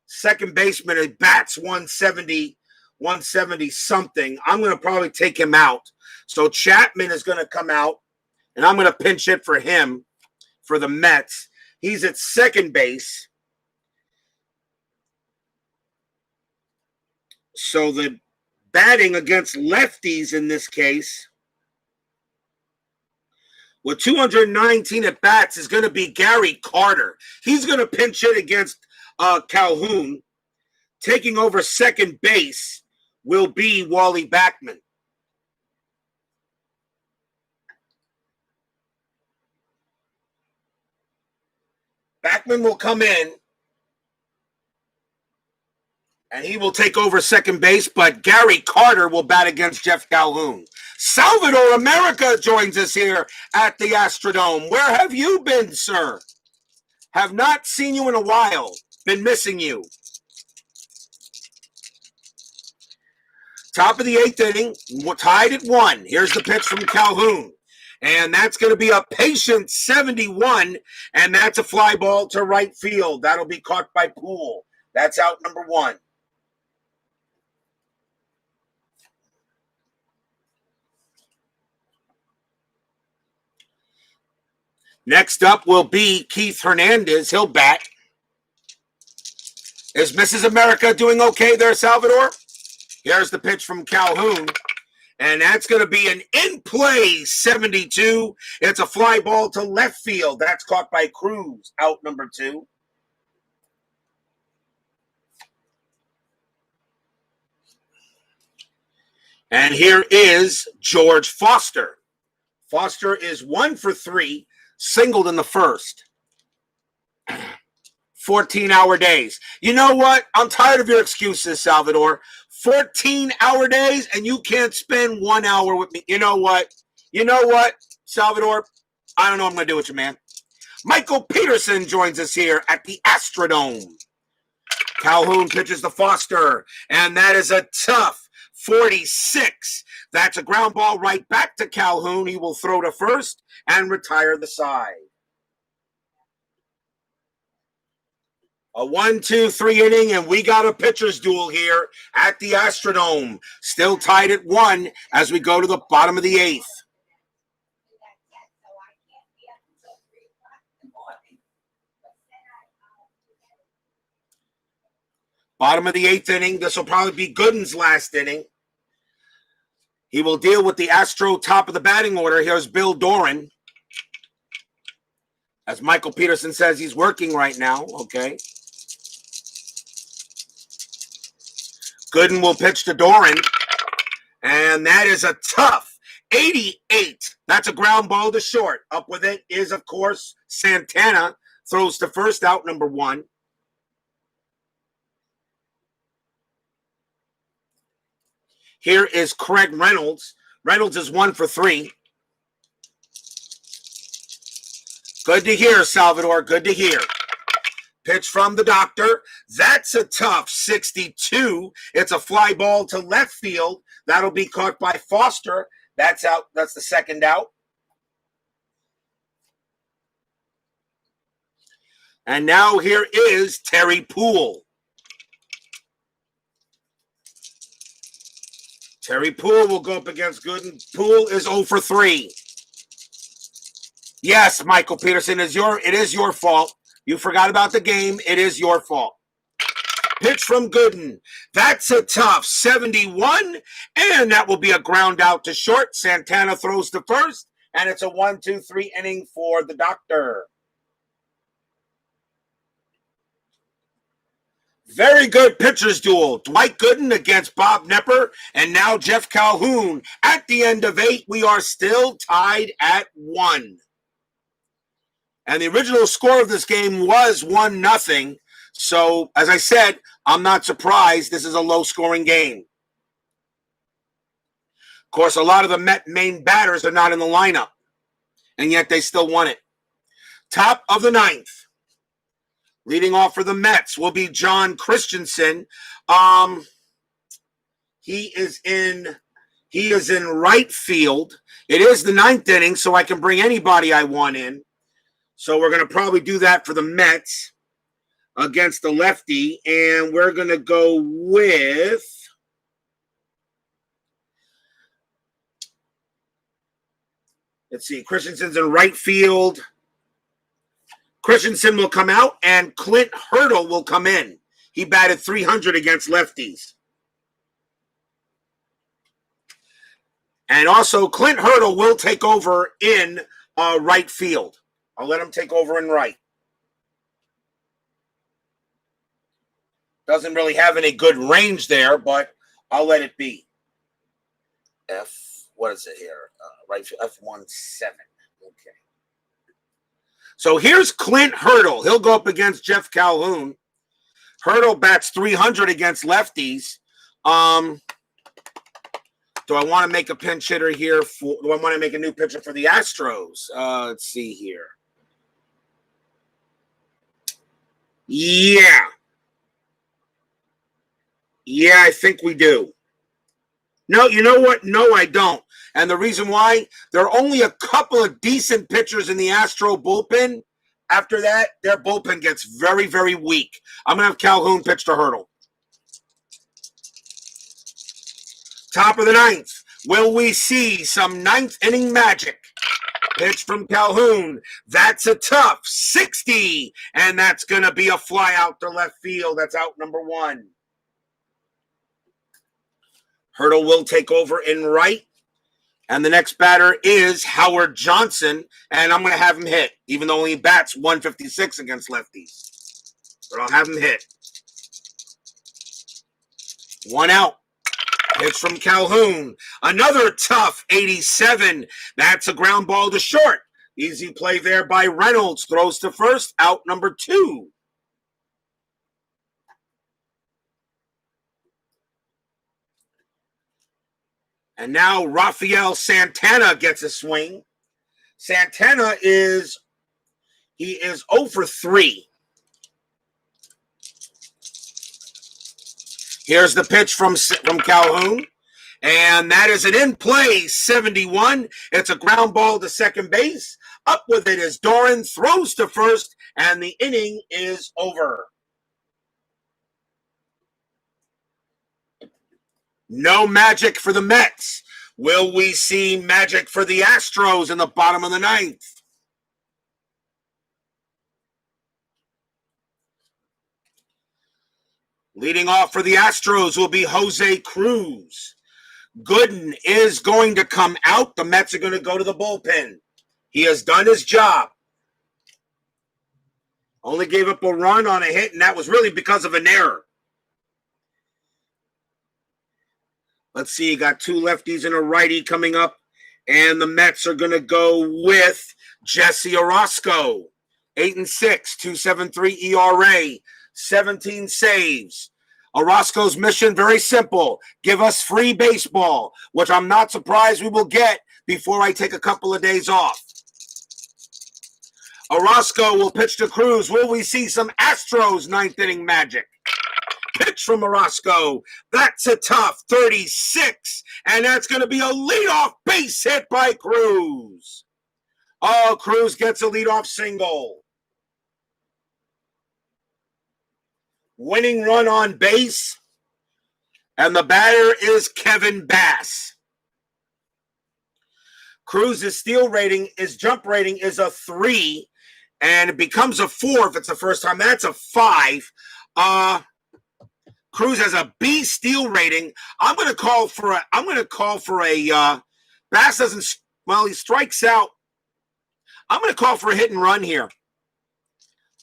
Second baseman, he bats 170 something. I'm going to probably take him out. So Chapman is going to come out, and I'm going to pinch hit for him for the Mets. He's at second base. So the batting against lefties in this case with 219 at bats is going to be Gary Carter. He's going to pinch hit against Calhoun. Taking over second base will be Wally Backman. Backman will come in, and he will take over second base, but Gary Carter will bat against Jeff Calhoun. Salvador America joins us here at the Astrodome. Where have you been, sir? Have not seen you in a while. Been missing you. Top of the eighth inning, tied at 1. Here's the pitch from Calhoun. And that's going to be a patient 71, and that's a fly ball to right field. That'll be caught by Poole. That's out number 1. Next up will be Keith Hernandez. He'll bat. Is Mrs. America doing okay there, Salvador? Here's the pitch from Calhoun. And that's going to be an in-play 72. It's a fly ball to left field. That's caught by Cruz, out number 2. And here is George Foster. Foster is 1 for 3, singled in the first. 14-hour days. You know what? I'm tired of your excuses, Salvador. 14-hour days, and you can't spend 1 hour with me. You know what? You know what, Salvador? I don't know what I'm going to do with you, man. Michael Peterson joins us here at the Astrodome. Calhoun pitches to Foster, and that is a tough 46. That's a ground ball right back to Calhoun. He will throw to first and retire the side. A 1-2-3 inning, and we got a pitcher's duel here at the Astrodome. Still tied at 1 as we go to the bottom of the 8th. Bottom of the 8th inning. This will probably be Gooden's last inning. He will deal with the Astro top of the batting order. Here's Bill Doran. As Michael Peterson says, he's working right now. Okay. Gooden will pitch to Doran, and that is a tough 88. That's a ground ball to short. Up with it is, of course, Santana. Throws to first, out number 1. Here is Craig Reynolds. Reynolds is 1 for 3. Good to hear, Salvador. Good to hear. Pitch from the doctor. That's a tough 62. It's a fly ball to left field. That'll be caught by Foster. That's out. That's the second out. And now here is Terry Poole. Terry Poole will go up against Gooden. Poole is 0 for 3. Yes, Michael Peterson, it is your fault. You forgot about the game. It is your fault. Pitch from Gooden. That's a tough 71, and that will be a ground out to short. Santana throws to first, and it's a 1-2-3 inning for the doctor. Very good pitcher's duel. Dwight Gooden against Bob Knepper, and now Jeff Calhoun. At the end of 8, we are still tied at 1. And the original score of this game was 1-0. So, as I said, I'm not surprised. This is a low-scoring game. Of course, a lot of the Met main batters are not in the lineup, and yet they still won it. Top of the 9th. Leading off for the Mets will be John Christensen. He is in right field. It is the 9th inning, so I can bring anybody I want in. So we're going to probably do that for the Mets against the lefty. And we're going to go with let's see, Christensen's in right field. Christensen will come out, and Clint Hurdle will come in. He batted .300 against lefties. And also, Clint Hurdle will take over in right field. I'll let him take over in right. Doesn't really have any good range there, but I'll let it be. What is it here? Right field, F17. Okay. So here's Clint Hurdle. He'll go up against Jeff Calhoun. Hurdle bats 300 against lefties. Do I want to make a pinch hitter here? Do I want to make a new pitcher for the Astros? Let's see here. Yeah. Yeah, I think we do. No, you know what? No, I don't. And the reason why, there are only a couple of decent pitchers in the Astro bullpen. After that, their bullpen gets very, very weak. I'm going to have Calhoun pitch to Hurdle. Top of the ninth. Will we see some ninth inning magic? Pitch from Calhoun. That's a tough 60. And that's going to be a fly out to left field. That's out number 1. Hurdle will take over in right. And the next batter is Howard Johnson. And I'm going to have him hit, even though he bats 156 against lefties. But I'll have him hit. 1 out. Pitch from Calhoun. Another tough 87. That's a ground ball to short. Easy play there by Reynolds. Throws to first. Out number 2. And now Rafael Santana gets a swing. Santana is 0 for 3. Here's the pitch from Calhoun. And that is an in-play 71. It's a ground ball to second base. Up with it is Doran, throws to first, and the inning is over. No magic for the Mets. Will we see magic for the Astros in the bottom of the ninth? Leading off for the Astros will be Jose Cruz. Gooden is going to come out. The Mets are going to go to the bullpen. He has done his job. Only gave up a run on a hit, and that was really because of an error. Let's see, you got 2 lefties and a righty coming up, and the Mets are going to go with Jesse Orosco. 8-6, 2.73 ERA, 17 saves. Orozco's mission, very simple. Give us free baseball, which I'm not surprised we will get before I take a couple of days off. Orozco will pitch to Cruz. Will we see some Astros ninth inning magic? Pitch from Orozco. That's a tough 36. And that's going to be a leadoff base hit by Cruz. Oh, Cruz gets a leadoff single. Winning run on base. And the batter is Kevin Bass. Cruz's steal rating, his jump rating is a 3. And it becomes a 4 if it's the first time. That's a 5. Cruz has a B steal rating. I'm going to call for a Bass doesn't, well, he strikes out. I'm going to call for a hit and run here.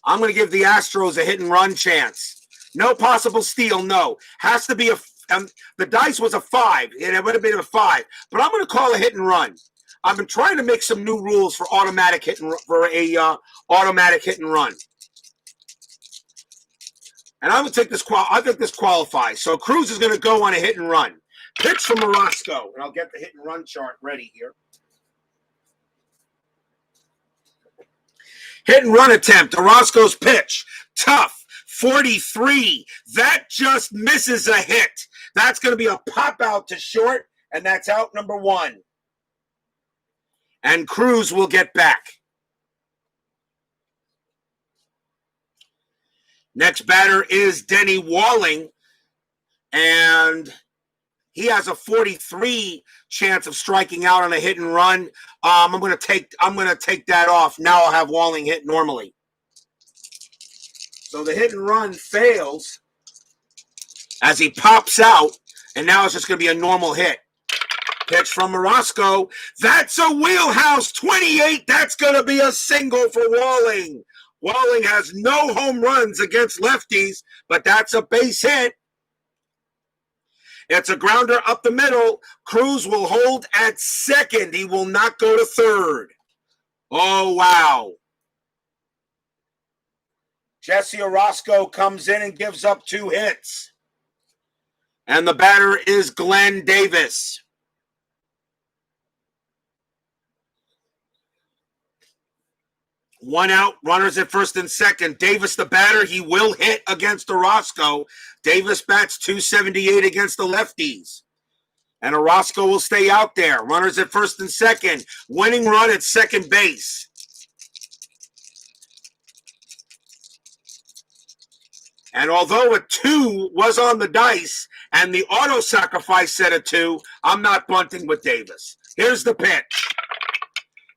I'm going to give the Astros a hit and run chance. No possible steal, no. Has to be the dice was a 5. It would have been a 5. But I'm going to call a hit and run. I've been trying to make some new rules for automatic hit and run. And I'm going to take this. I think this qualifies. So Cruz is going to go on a hit and run. Pitch from Orozco, and I'll get the hit and run chart ready here. Hit and run attempt. Orozco's pitch. Tough. 43. That just misses a hit. That's going to be a pop out to short, and that's out number 1. And Cruz will get back. Next batter is Denny Walling, and he has a 43 chance of striking out on a hit and run. I'm going to take that off. Now I'll have Walling hit normally. So the hit and run fails as he pops out, and now it's just going to be a normal hit. Pitch from Orozco. That's a wheelhouse 28. That's going to be a single for Walling. Walling has no home runs against lefties, but that's a base hit. It's a grounder up the middle. Cruz will hold at second. He will not go to third. Oh, wow. Jesse Orozco comes in and gives up 2 hits. And the batter is Glenn Davis. One out, runners at first and second. Davis, the batter, he will hit against Orozco. Davis bats .278 against the lefties. And Orozco will stay out there. Runners at first and second. Winning run at second base. And although a 2 was on the dice and the auto sacrifice said a 2, I'm not bunting with Davis. Here's the pitch.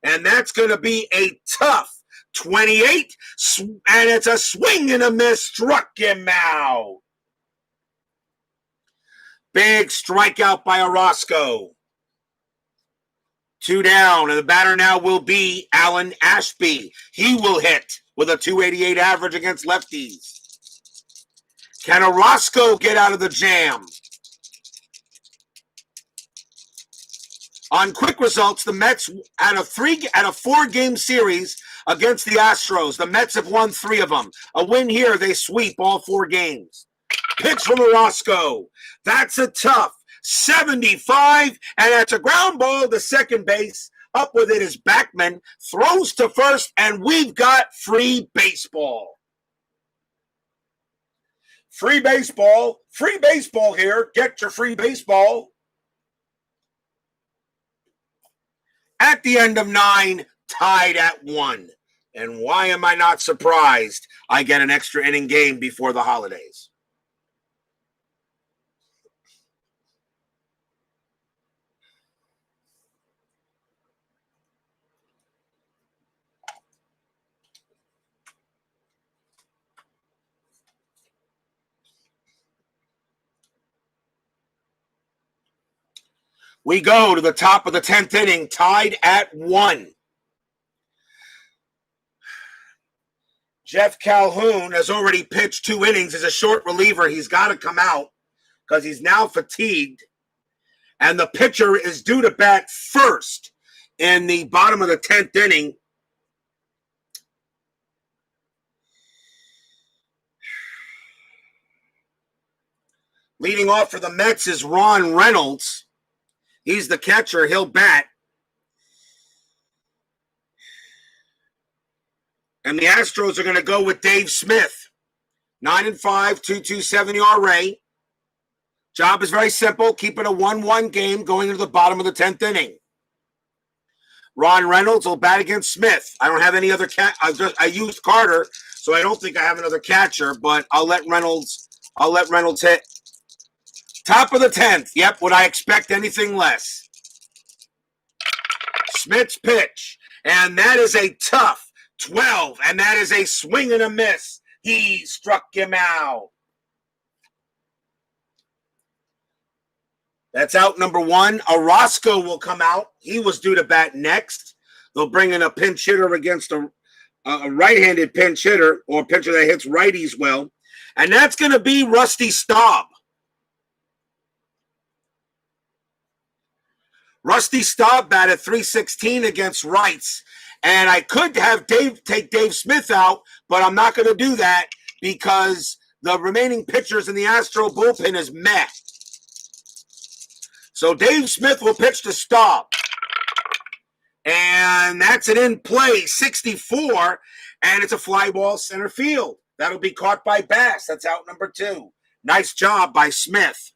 And that's going to be a tough 28, and it's a swing and a miss. Struck him out. Big strikeout by Orozco. 2 down, and the batter now will be Alan Ashby. He will hit with a .288 average against lefties. Can Orozco get out of the jam? On quick results, the Mets at a 4-game series against the Astros. The Mets have won 3 of them. A win here, they sweep all 4 games. Pitch from Orozco. That's a tough 75, and that's a ground ball to second base. Up with it is Backman. Throws to first, and we've got free baseball. Free baseball here. Get your free baseball. At the end of 9, tied at 1. And why am I not surprised I get an extra inning game before the holidays? We go to the top of the 10th inning, tied at 1. Jeff Calhoun has already pitched 2 innings as a short reliever. He's got to come out because he's now fatigued. And the pitcher is due to bat first in the bottom of the 10th inning. Leading off for the Mets is Ron Reynolds. He's the catcher. He'll bat. And the Astros are going to go with Dave Smith. 9-5, 2.27 ERA. Job is very simple. Keep it a 1-1 game going into the bottom of the 10th inning. Ron Reynolds will bat against Smith. I don't have any other I used Carter, so I don't think I have another catcher, but I'll let Reynolds hit. Top of the 10th. Yep, would I expect anything less? Smith's pitch. And that is a tough 12. And that is a swing and a miss. He struck him out. That's out number 1. Orozco will come out. He was due to bat next. They'll bring in a pinch hitter against a right-handed pinch hitter, or a pitcher that hits righties well. And that's going to be Rusty Staub. Rusty Staub batted .316 against rights. And I could have take Dave Smith out, but I'm not going to do that because the remaining pitchers in the Astro bullpen is meh. So Dave Smith will pitch to Staub. And that's an in play, 64, and it's a fly ball center field. That'll be caught by Bass. That's out number 2. Nice job by Smith.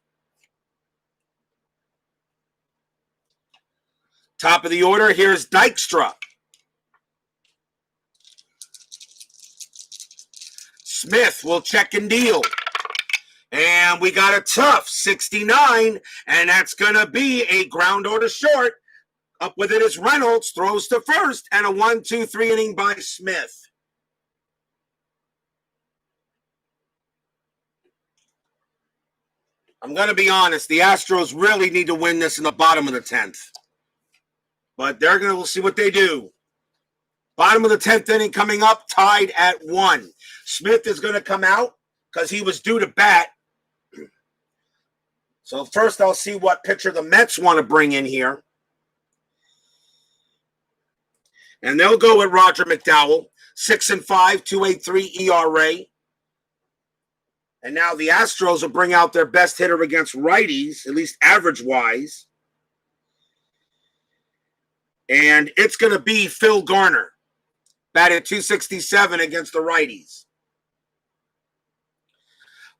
Top of the order, here's Dykstra. Smith will check and deal. And we got a tough 69, and that's going to be a ground order short. Up with it is Reynolds, throws to first, and a 1-2-3 inning by Smith. I'm going to be honest. The Astros really need to win this in the bottom of the 10th. But we'll see what they do. Bottom of the 10th inning coming up, tied at 1. Smith is going to come out because he was due to bat. So first I'll see what pitcher the Mets want to bring in here. And they'll go with Roger McDowell, 6-5, 2.83 ERA. And now the Astros will bring out their best hitter against righties, at least average-wise. And it's going to be Phil Garner, batted .267 against the righties.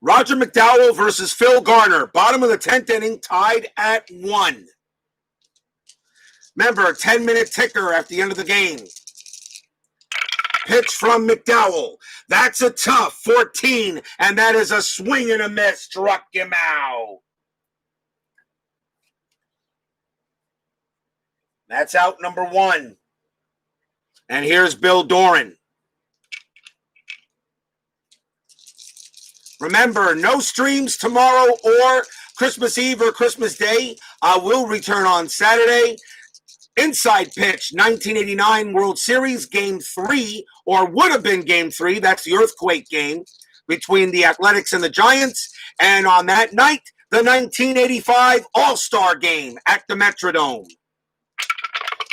Roger McDowell versus Phil Garner, bottom of the 10th inning, tied at 1. Remember, a 10-minute ticker at the end of the game. Pitch from McDowell. That's a tough 14, and that is a swing and a miss. Struck him out. That's out number 1. And here's Bill Doran. Remember, no streams tomorrow or Christmas Eve or Christmas Day. I will return on Saturday. Inside pitch, 1989 World Series, Game 3, or would have been Game 3. That's the earthquake game between the Athletics and the Giants. And on that night, the 1985 All-Star Game at the Metrodome.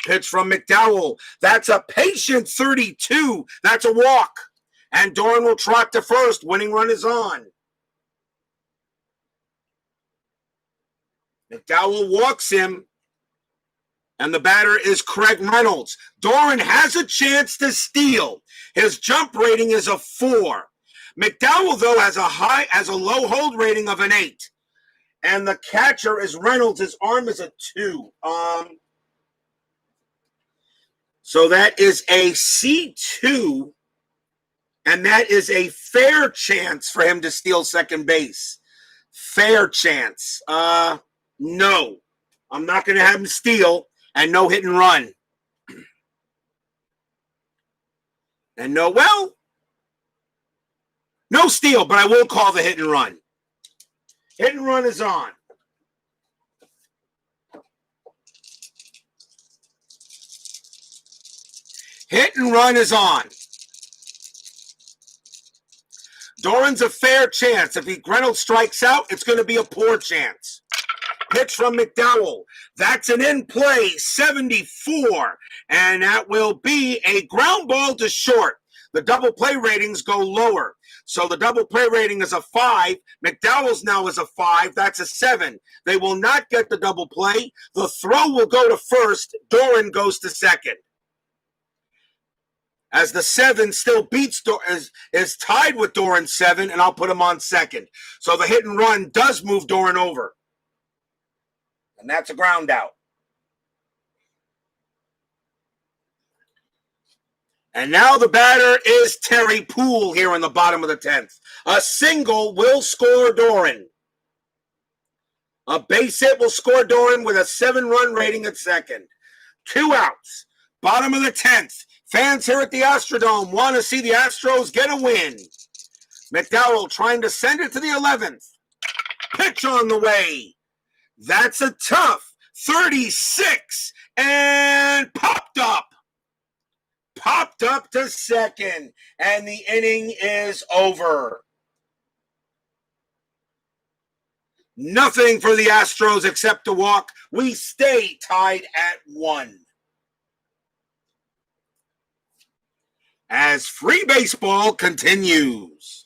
Pitch from McDowell. That's a patient 32. That's a walk. And Doran will trot to first. Winning run is on. McDowell walks him. And the batter is Craig Reynolds. Doran has a chance to steal. His jump rating is a 4. McDowell, though, has a low hold rating of an 8. And the catcher is Reynolds. His arm is a 2. So that is a C2. And that is a fair chance for him to steal second base. Fair chance. No. I'm not going to have him steal. And no hit and run. And no steal, but I will call the hit and run. Hit and run is on. Hit and run is on. Doran's a fair chance. If Reynolds strikes out, it's going to be a poor chance. Pitch from McDowell. That's an in-play 74, and that will be a ground ball to short. The double play ratings go lower. So the double play rating is a 5. McDowell's now is a 5. That's a 7. They will not get the double play. The throw will go to first. Doran goes to second. As the 7 still beats is tied with Doran's 7, and I'll put him on second. So the hit and run does move Doran over. And that's a ground out. And now the batter is Terry Poole here in the bottom of the 10th. A single will score Doran. A base hit will score Doran with a 7-run rating at second. 2 outs. Bottom of the 10th. Fans here at the Astrodome want to see the Astros get a win. McDowell trying to send it to the 11th. Pitch on the way. That's a tough 36 and popped up. Popped up to second, and the inning is over. Nothing for the Astros except a walk. We stay tied at 1. As free baseball continues.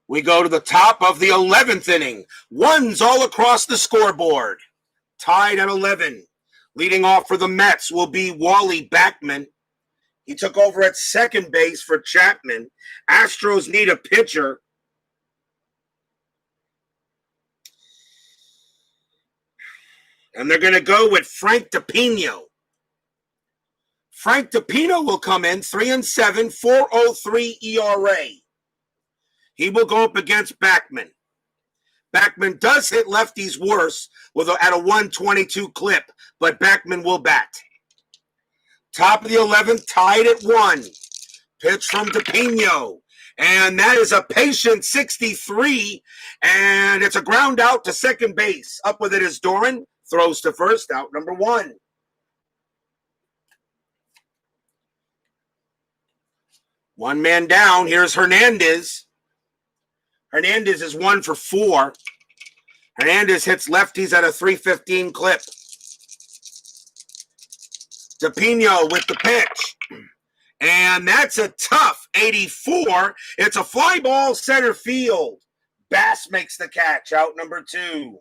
We go to the top of the 11th inning. Ones all across the scoreboard. Tied at 11. Leading off for the Mets will be Wally Backman. He took over at second base for Chapman. Astros need a pitcher. And they're going to go with Frank DePino. Frank DiPino will come in, 3-7, 4.03 ERA. He will go up against Backman. Backman does hit lefties worse at a 122 clip, but Backman will bat. Top of the 11th, tied at 1. Pitch from DiPino. And that is a patient 63, and it's a ground out to second base. Up with it is Doran, throws to first, out number 1. One man down. Here's Hernandez. Hernandez is 1 for 4. Hernandez hits lefties at a 315 clip. DiPino with the pitch. And that's a tough 84. It's a fly ball center field. Bass makes the catch, out number 2.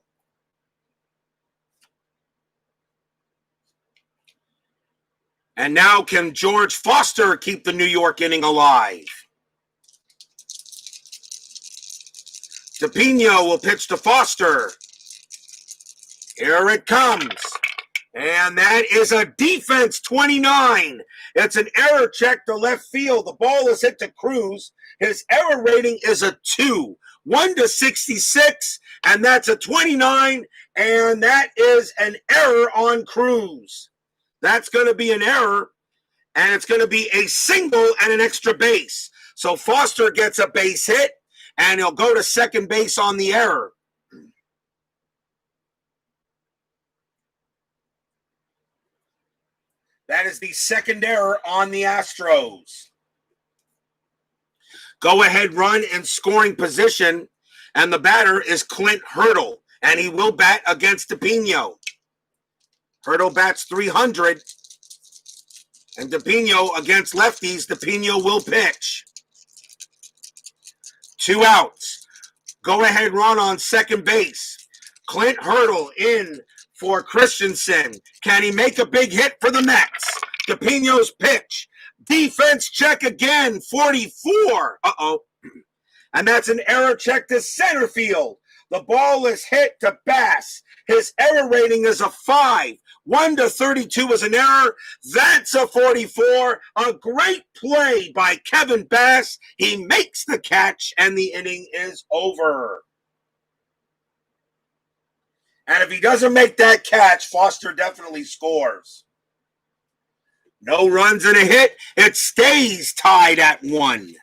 And now can George Foster keep the New York inning alive? DiPino will pitch to Foster. Here it comes. And that is a defense 29. It's an error check to left field. The ball is hit to Cruz. His error rating is a 2. 1-66, and that's a 29, and that is an error on Cruz. That's going to be an error, and it's going to be a single and an extra base. So Foster gets a base hit, and he'll go to second base on the error. That is the second error on the Astros. Go-ahead run in scoring position, and the batter is Clint Hurdle, and he will bat against DiPino. Hurdle bats 300, and DiPino against lefties. DiPino will pitch. 2 outs. Go-ahead run on second base. Clint Hurdle in for Christensen. Can he make a big hit for the Mets? DiPino's pitch. Defense check again, 44. And that's an error check to center field. The ball is hit to Bass. His error rating is a 5. 1-32 is an error. That's a 44. A great play by Kevin Bass. He makes the catch, and the inning is over. And if he doesn't make that catch, Foster definitely scores. No runs and a hit. It stays tied at 1.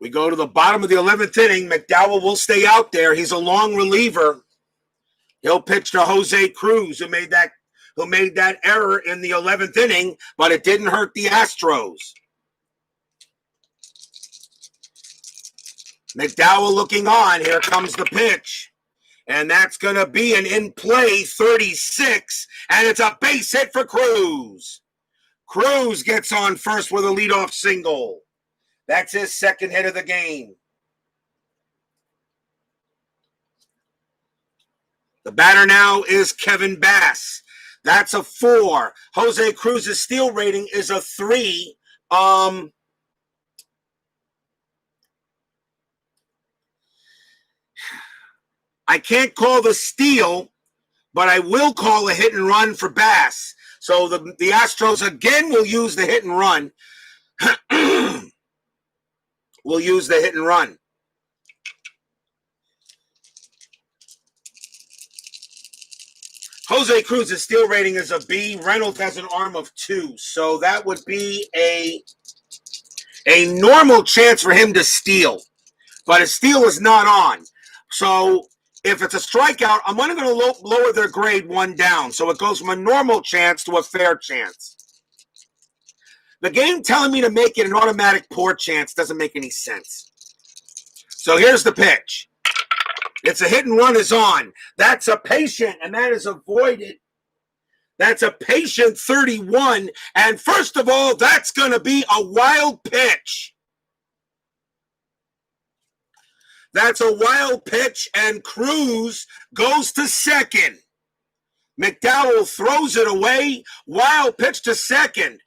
We go to the bottom of the 11th inning. McDowell will stay out there. He's a long reliever. He'll pitch to Jose Cruz, who made that error in the 11th inning, but it didn't hurt the Astros. McDowell looking on. Here comes the pitch. And that's going to be an in-play 36, and it's a base hit for Cruz. Cruz gets on first with a leadoff single. That's his second hit of the game. The batter now is Kevin Bass. That's a 4. Jose Cruz's steal rating is a 3. I can't call the steal, but I will call a hit and run for Bass. So the Astros again will use the hit and run. We'll use the hit and run. Jose Cruz's steal rating is a B. Reynolds has an arm of 2. So that would be a normal chance for him to steal. But his steal is not on. So if it's a strikeout, I'm only going to lower their grade 1 down. So it goes from a normal chance to a fair chance. The game telling me to make it an automatic poor chance doesn't make any sense. So here's the pitch. It's a hit and run is on. That's a patient, and that is avoided. That's a patient 31. And first of all, that's going to be a wild pitch. That's a wild pitch, and Cruz goes to second. McDowell throws it away. Wild pitch to second.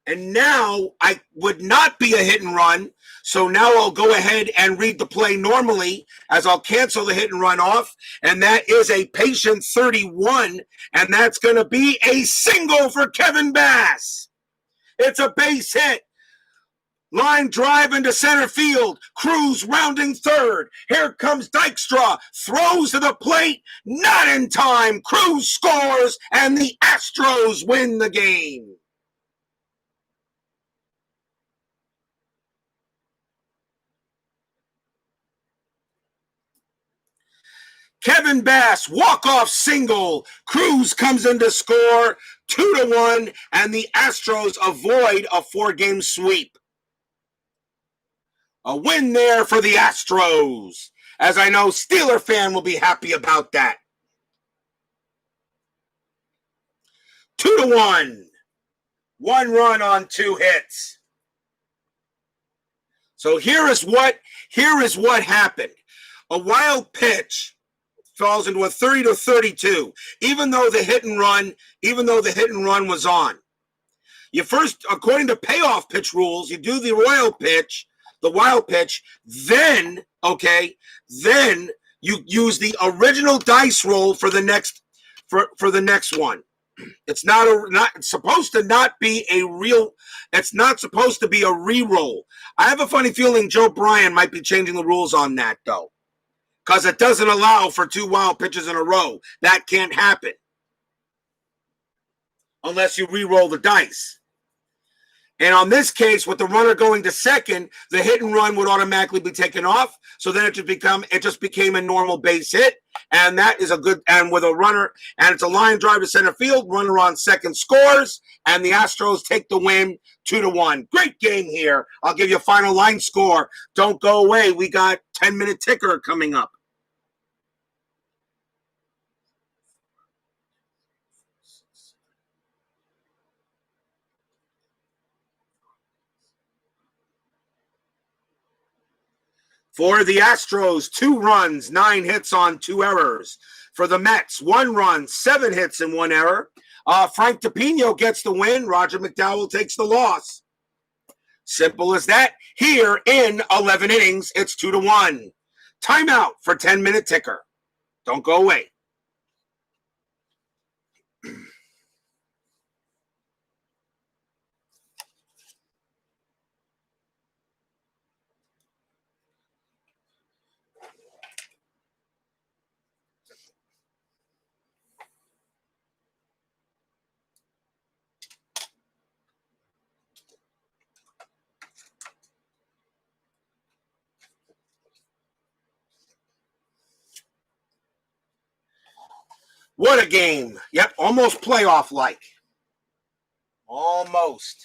And now I would not be a hit and run. So now I'll go ahead and read the play normally as I'll cancel the hit and run off. And that is a patient 31. And that's going to be a single for Kevin Bass. It's a base hit. Line drive into center field. Cruz rounding third. Here comes Dykstra. Throws to the plate. Not in time. Cruz scores, and the Astros win the game. Kevin Bass, walk-off single. Cruz comes in to score 2-1, and the Astros avoid a 4-game sweep. A win there for the Astros, as I know Steeler fan will be happy about that. 2-1. 1 run on 2 hits. So here is what happened. A wild pitch falls into a 30-32, even though the hit and run was on. You first, according to payoff pitch rules, you do the wild pitch, then you use the original dice roll for the next one. It's it's supposed to not be a real. It's not supposed to be a re-roll. I have a funny feeling Joe Bryan might be changing the rules on that though, because it doesn't allow for 2 wild pitches in a row. That can't happen unless you re-roll the dice. And on this case, with the runner going to second, the hit and run would automatically be taken off. So then it just became a normal base hit. And that is and with a runner, and it's a line drive to center field, runner on second scores, and the Astros take the win 2-1. Great game here. I'll give you a final line score. Don't go away. We got 10-minute ticker coming up. For the Astros, 2 runs, 9 hits on 2 errors. For the Mets, 1 run, 7 hits and 1 error. Frank DePino gets the win. Roger McDowell takes the loss. Simple as that. Here in 11 innings, it's 2-1. Timeout for 10-minute ticker. Don't go away. What a game. Yep, almost playoff-like. Almost.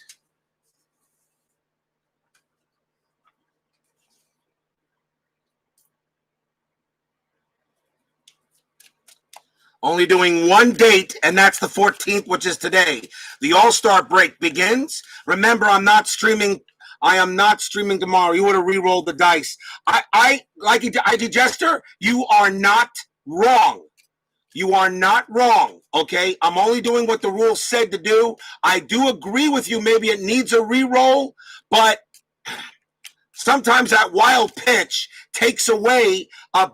Only doing one date, and that's the 14th, which is today. The All-Star break begins. Remember, I am not streaming tomorrow. You would have re-rolled the dice. I do, Jester, you are not wrong. You are not wrong, okay? I'm only doing what the rules said to do. I do agree with you. Maybe it needs a re-roll, but sometimes that wild pitch takes away a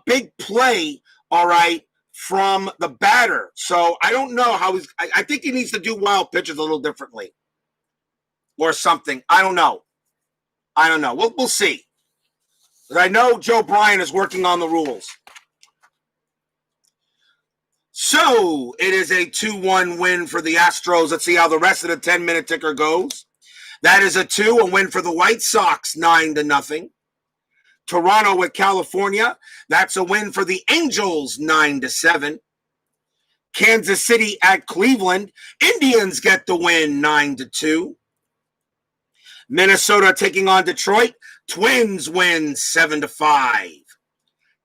big play, all right, from the batter. So I don't know how I think he needs to do wild pitches a little differently or something. I don't know. We'll see. But I know Joe Bryan is working on the rules. So it is a 2-1 win for the Astros. Let's see how the rest of the 10-minute ticker goes. That is a win for the White Sox, 9-0. Toronto with California. That's a win for the Angels, 9-7. Kansas City at Cleveland. Indians get the win, 9-2. Minnesota taking on Detroit. Twins win 7-5.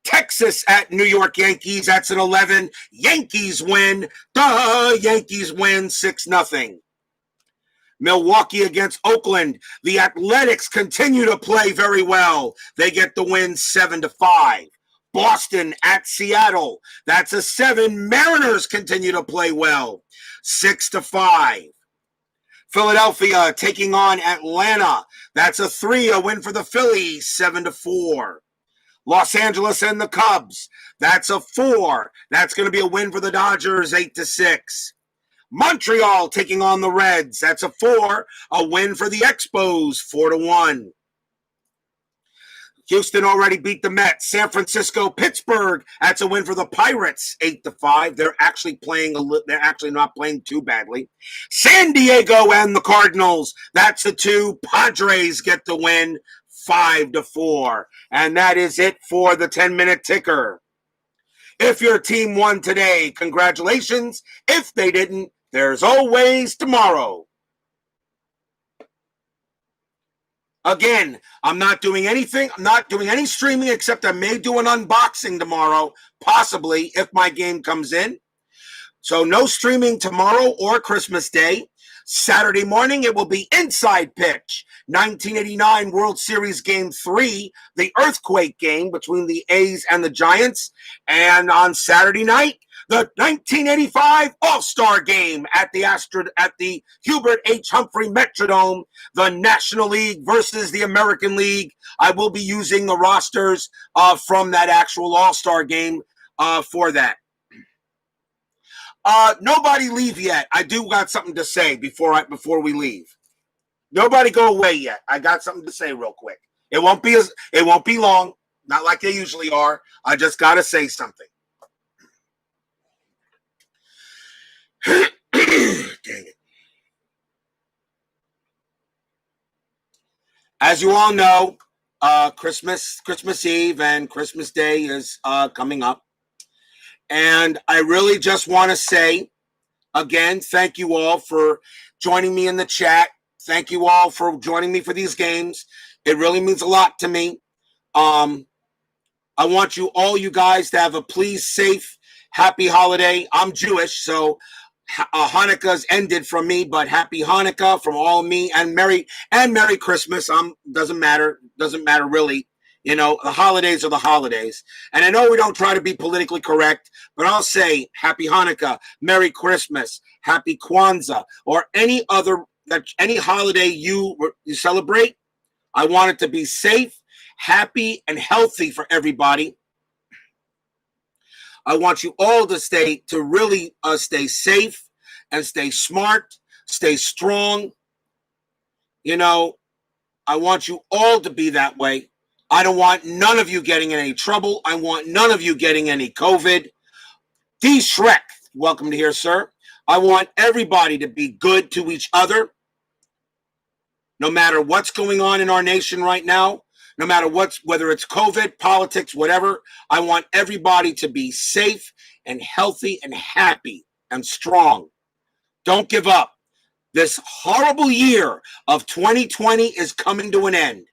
Texas at New York Yankees. That's an 11. Yankees win. The Yankees win 6-0. Milwaukee against Oakland. The Athletics continue to play very well. They get the win 7-5. Boston at Seattle. That's a 7. Mariners continue to play well. 6-5. Philadelphia taking on Atlanta. That's a 3, a win for the Phillies, 7-4. Los Angeles and the Cubs. That's a 4. That's going to be a win for the Dodgers, 8-6. Montreal taking on the Reds. That's a 4, a win for the Expos, 4-1. Houston already beat the Mets. San Francisco, Pittsburgh. That's a win for the Pirates, 8-5. They're actually not playing too badly. San Diego and the Cardinals. That's a 2. Padres get the win, 5-4. And that is it for the 10-minute ticker. If your team won today, congratulations. If they didn't, there's always tomorrow. Again, I'm not doing anything. I'm not doing any streaming except I may do an unboxing tomorrow, possibly, if my game comes in. So no streaming tomorrow or Christmas Day. Saturday morning, it will be Inside Pitch. 1989 World Series Game 3, the earthquake game between the A's and the Giants. And on Saturday night, the 1985 All-Star Game at the Hubert H. Humphrey Metrodome, the National League versus the American League. I will be using the rosters from that actual All-Star Game for that. Nobody leave yet. I do got something to say before we leave. Nobody go away yet. I got something to say real quick. It won't be long, not like they usually are. I just got to say something. Dang it. As you all know, Christmas Eve and Christmas Day is coming up. And I really just want to say, again, thank you all for joining me in the chat. Thank you all for joining me for these games. It really means a lot to me. I want you guys to have a please safe, happy holiday. I'm Jewish, so Hanukkah's ended from me, but happy Hanukkah from all of me, and Merry Christmas. Doesn't matter really. You know, the holidays are the holidays. And I know we don't try to be politically correct, but I'll say happy Hanukkah, Merry Christmas, happy Kwanzaa, or any holiday you celebrate. I want it to be safe, happy, and healthy for everybody. I want you all to really stay safe and stay smart, stay strong. You know, I want you all to be that way. I don't want none of you getting in any trouble. I want none of you getting any COVID. D. Shrek, welcome to here, sir. I want everybody to be good to each other. No matter what's going on in our nation right now, no matter whether it's COVID, politics, whatever, I want everybody to be safe and healthy and happy and strong. Don't give up. This horrible year of 2020 is coming to an end.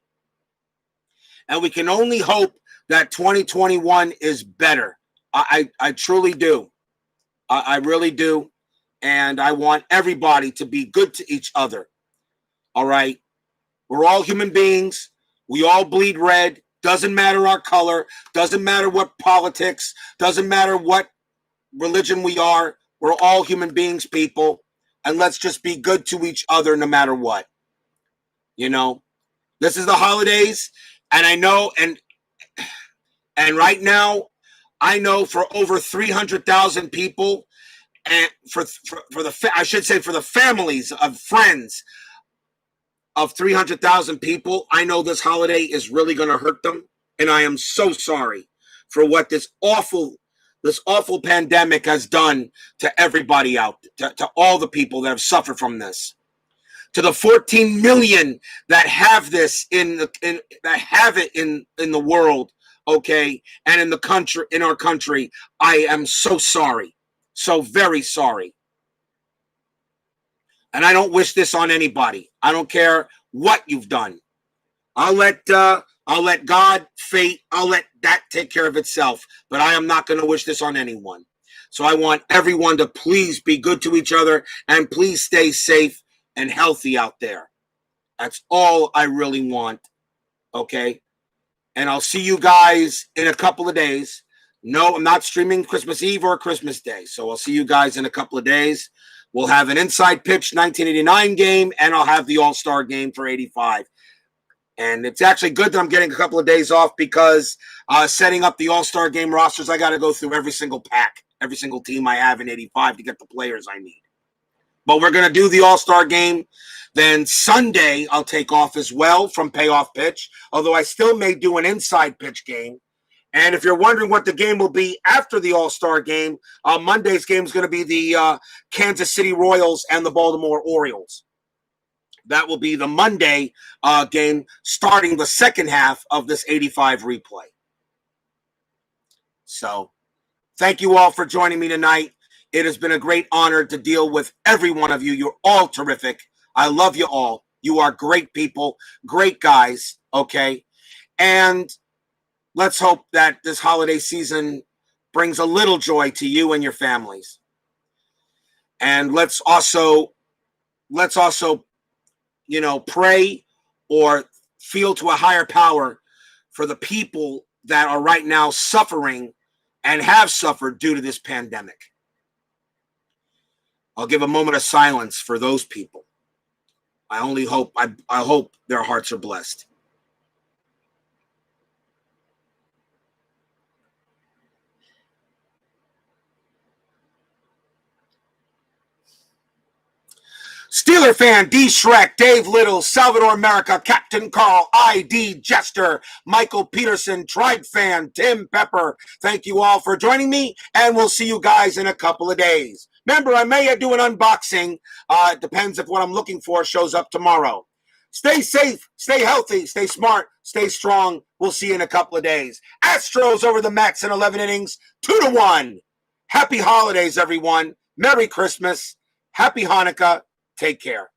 And we can only hope that 2021 is better. I truly do. I really do. And I want everybody to be good to each other. All right? We're all human beings. We all bleed red. Doesn't matter our color. Doesn't matter what politics. Doesn't matter what religion we are. We're all human beings, people. And let's just be good to each other no matter what. You know? This is the holidays. And I know, and right now, I know for over 300,000 people, and for the families of friends of 300,000 people, I know this holiday is really going to hurt them, and I am so sorry for what this awful pandemic has done to everybody out, to all the people that have suffered from this. To the 14 million that have this in the world, okay, and in the country, in our country, I am so sorry, so very sorry. And I don't wish this on anybody. I don't care what you've done. I'll let God, fate, I'll let that take care of itself. But I am not going to wish this on anyone. So I want everyone to please be good to each other and please stay safe and healthy out there. That's all I really want. Okay. And I'll see you guys in a couple of days. No, I'm not streaming Christmas Eve or Christmas Day. So I'll see you guys in a couple of days. We'll have an Inside Pitch 1989 game, and I'll have the All-Star game for 85. And it's actually good that I'm getting a couple of days off because setting up the All-Star game rosters, I got to go through every single pack, every single team I have in 85 to get the players I need. But we're going to do the All-Star game. Then Sunday, I'll take off as well from Payoff Pitch, although I still may do an Inside Pitch game. And if you're wondering what the game will be after the All-Star game, Monday's game is going to be the Kansas City Royals and the Baltimore Orioles. That will be the Monday game starting the second half of this 85 replay. So thank you all for joining me tonight. It has been a great honor to deal with every one of you. You're all terrific. I love you all. You are great people, great guys, okay? And let's hope that this holiday season brings a little joy to you and your families. And let's also, pray or feel to a higher power for the people that are right now suffering and have suffered due to this pandemic. I'll give a moment of silence for those people. I hope their hearts are blessed. Steeler fan, D. Shrek, Dave Little, Salvador America, Captain Carl, ID Jester, Michael Peterson, Tribe fan, Tim Pepper. Thank you all for joining me, and we'll see you guys in a couple of days. Remember, I may do an unboxing. It depends if what I'm looking for shows up tomorrow. Stay safe, stay healthy, stay smart, stay strong. We'll see you in a couple of days. Astros over the Mets in 11 innings, 2-1. Happy holidays, everyone. Merry Christmas. Happy Hanukkah. Take care.